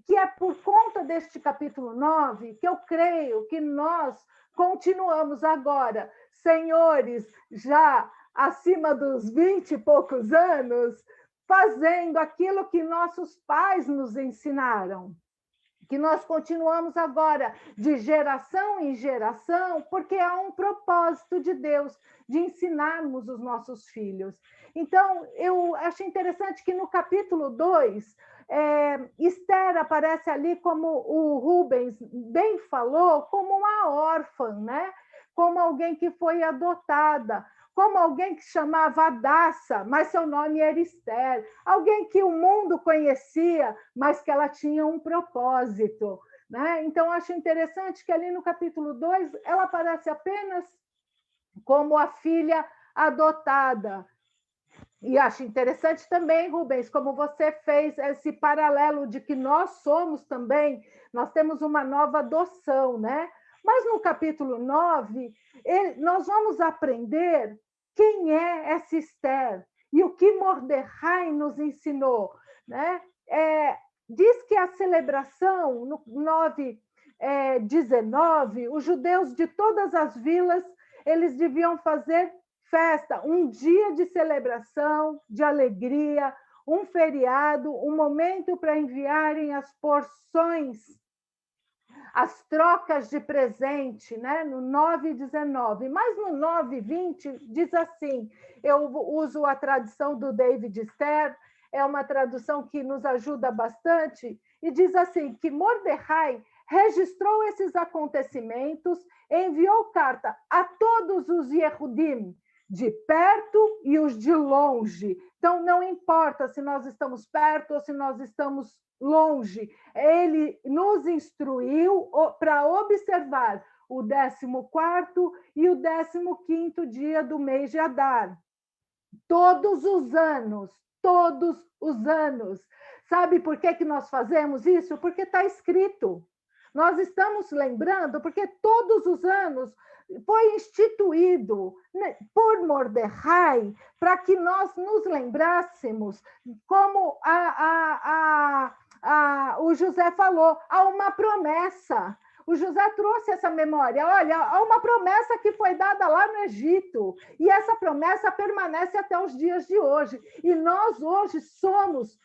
que é por conta deste capítulo 9 que eu creio que nós continuamos agora, senhores, já acima dos 20 e poucos anos, fazendo aquilo que nossos pais nos ensinaram, que nós continuamos agora de geração em geração, porque há um propósito de Deus de ensinarmos os nossos filhos. Então, eu acho interessante que no capítulo 2, Esther aparece ali, como o Rubens bem falou, como uma órfã, né? Como alguém que foi adotada, como alguém que chamava Hadassah, mas seu nome era Esther, alguém que o mundo conhecia, mas que ela tinha um propósito, né? Então, acho interessante que ali no capítulo 2, ela aparece apenas como a filha adotada. E acho interessante também, Rubens, como você fez esse paralelo de que nós somos também, nós temos uma nova adoção, né? Mas no capítulo 9, nós vamos aprender quem é essa Esther e o que Mordecai nos ensinou, né? Diz que a celebração, no 9:19, os judeus de todas as vilas, eles deviam fazer festa, um dia de celebração, de alegria, um feriado, um momento para enviarem as porções, as trocas de presente, né? No 9:19. Mas no 9:20 diz assim, eu uso a tradução do David Stern, é uma tradução que nos ajuda bastante, e diz assim, que Mordecai registrou esses acontecimentos, enviou carta a todos os Yehudim, de perto e os de longe. Então, não importa se nós estamos perto ou se nós estamos longe. Ele nos instruiu para observar o 14º e o 15º dia do mês de Adar. Todos os anos. Sabe por que nós fazemos isso? Porque está escrito. Nós estamos lembrando, porque todos os anos foi instituído, né, por Mordecai, para que nós nos lembrássemos, como o José falou, há uma promessa. O José trouxe essa memória. Olha, há uma promessa que foi dada lá no Egito, e essa promessa permanece até os dias de hoje. E nós hoje somos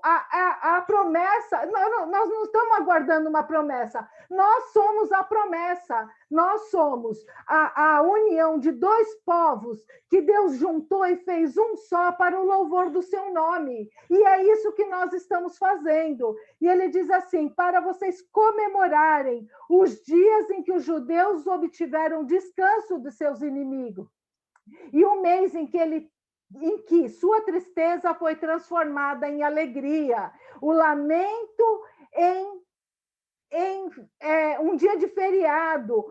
a promessa. Nós não estamos aguardando uma promessa, nós somos a promessa, nós somos a união de dois povos que Deus juntou e fez um só para o louvor do seu nome, e é isso que nós estamos fazendo. E ele diz assim, para vocês comemorarem os dias em que os judeus obtiveram descanso dos seus inimigos, e o mês em que sua tristeza foi transformada em alegria, o lamento em um dia de feriado.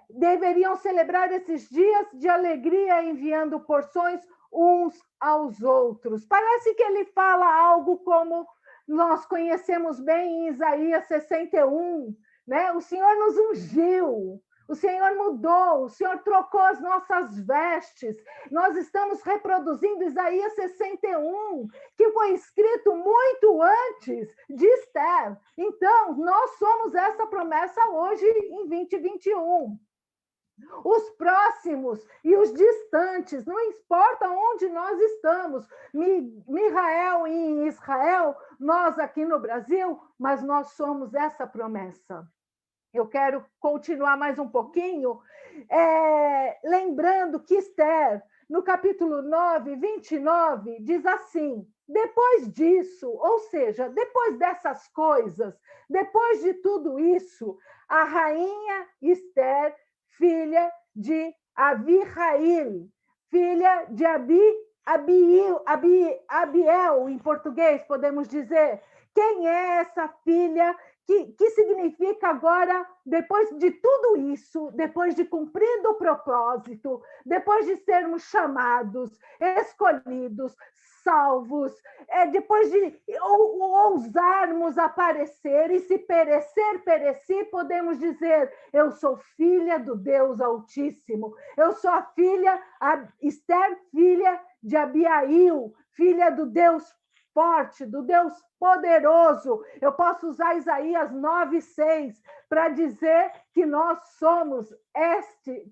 Deveriam celebrar esses dias de alegria, enviando porções uns aos outros. Parece que ele fala algo como nós conhecemos bem em Isaías 61, né? O Senhor nos ungiu, o Senhor mudou, o Senhor trocou as nossas vestes. Nós estamos reproduzindo Isaías 61, que foi escrito muito antes de Esther. Então, nós somos essa promessa hoje em 2021. Os próximos e os distantes, não importa onde nós estamos, Mihael em Israel, nós aqui no Brasil, mas nós somos essa promessa. Eu quero continuar mais um pouquinho, lembrando que Esther, no capítulo 9:29, diz assim, depois disso, ou seja, depois dessas coisas, depois de tudo isso, a rainha Esther, filha de Abihail, filha de Abiel, em português, podemos dizer. Quem é essa filha? Que significa agora, depois de tudo isso, depois de cumprido o propósito, depois de sermos chamados, escolhidos, salvos, depois de ousarmos aparecer e se perecer, pereci, podemos dizer, eu sou filha do Deus Altíssimo, eu sou a filha, Esther, filha de Abiail, filha do Deus forte, do Deus poderoso. Eu posso usar Isaías 9:6 para dizer que nós somos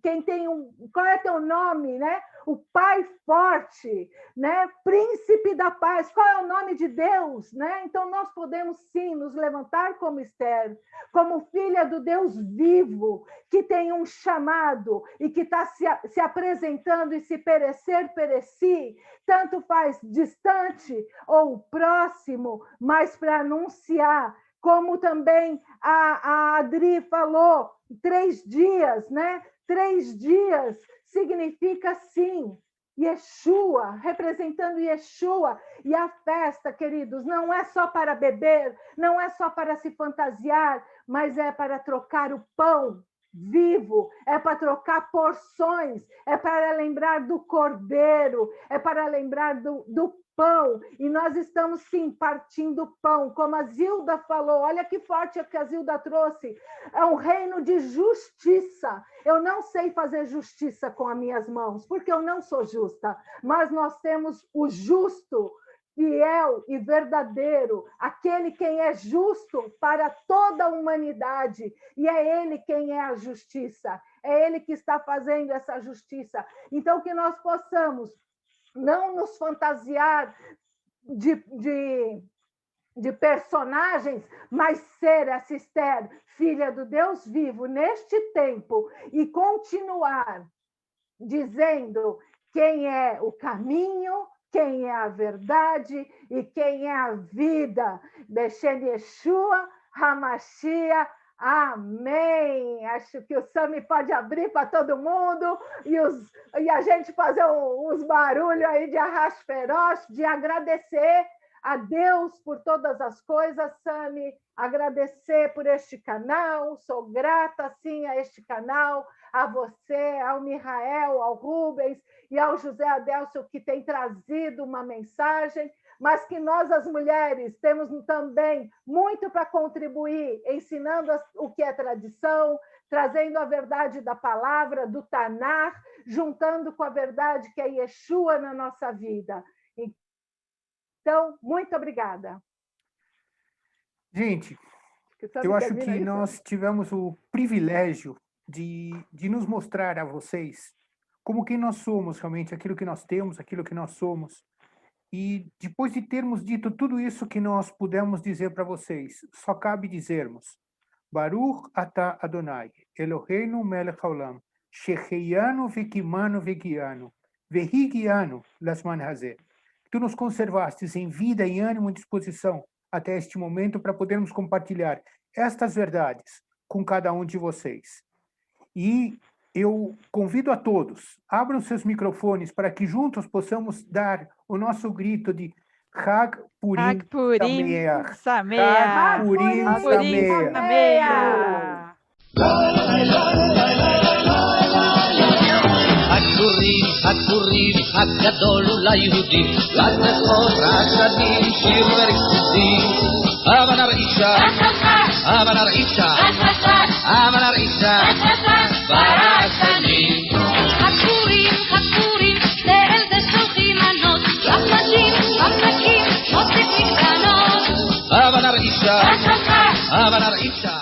quem tem qual é teu nome, né? O Pai forte, né? Príncipe da paz. Qual é o nome de Deus, né? Então nós podemos sim nos levantar como Esther, como filha do Deus vivo, que tem um chamado e que está se apresentando e se perecer, pereci, tanto faz distante ou próximo, mas para anunciar, como também a Adri falou, 3 dias, né? 3 dias significa, sim, Yeshua, representando Yeshua. E a festa, queridos, não é só para beber, não é só para se fantasiar, mas é para trocar o pão vivo, é para trocar porções, é para lembrar do cordeiro, é para lembrar do pão, e nós estamos sim partindo pão, como a Zilda falou. Olha que forte que a Zilda trouxe, é um reino de justiça. Eu não sei fazer justiça com as minhas mãos, porque eu não sou justa, mas nós temos o justo, fiel e verdadeiro, aquele quem é justo para toda a humanidade, e é ele quem é a justiça, é ele que está fazendo essa justiça. Então, que nós possamos não nos fantasiar de personagens, mas ser essa Esther, filha do Deus vivo, neste tempo, e continuar dizendo quem é o caminho, quem é a verdade e quem é a vida. Beshem Yeshua HaMashiach. Amém! Acho que o Sami pode abrir para todo mundo e a gente fazer uns barulhos aí de arrasperosh, de agradecer a Deus por todas as coisas, Sami, agradecer por este canal, sou grata, sim, a este canal, a você, ao Mihael, ao Rubens e ao José Adelso, que tem trazido uma mensagem, mas que nós, as mulheres, temos também muito para contribuir, ensinando o que é tradição, trazendo a verdade da palavra, do Tanar, juntando com a verdade que é Yeshua na nossa vida. Então, muito obrigada. Gente, eu acho que nós tivemos o privilégio de nos mostrar a vocês como quem nós somos realmente, aquilo que nós temos, aquilo que nós somos. E depois de termos dito tudo isso que nós pudemos dizer para vocês, só cabe dizermos: Baruch atah Adonai, Eloheinu melech haolam, sheheyanu vekimanu vegianu, vehigianu lasman hazeh. Tu nos conservastes em vida, em ânimo e disposição até este momento para podermos compartilhar estas verdades com cada um de vocês. E eu convido a todos, abram seus microfones para que juntos possamos dar o nosso grito de Hag Purim Sameach. Hag Purim Sameach. Hag Purim, Hag Gadol ליהודים, רק לכל השנים שיר וריקודים. הבה נרעישה, הבה נרעישה, הבה נרעישה, ברשנים. חג פורים, לאל זה שולחים מנות, רק נשים, ממתקים, מוצק מקטנות. הבה נרעישה, הבה נרעישה.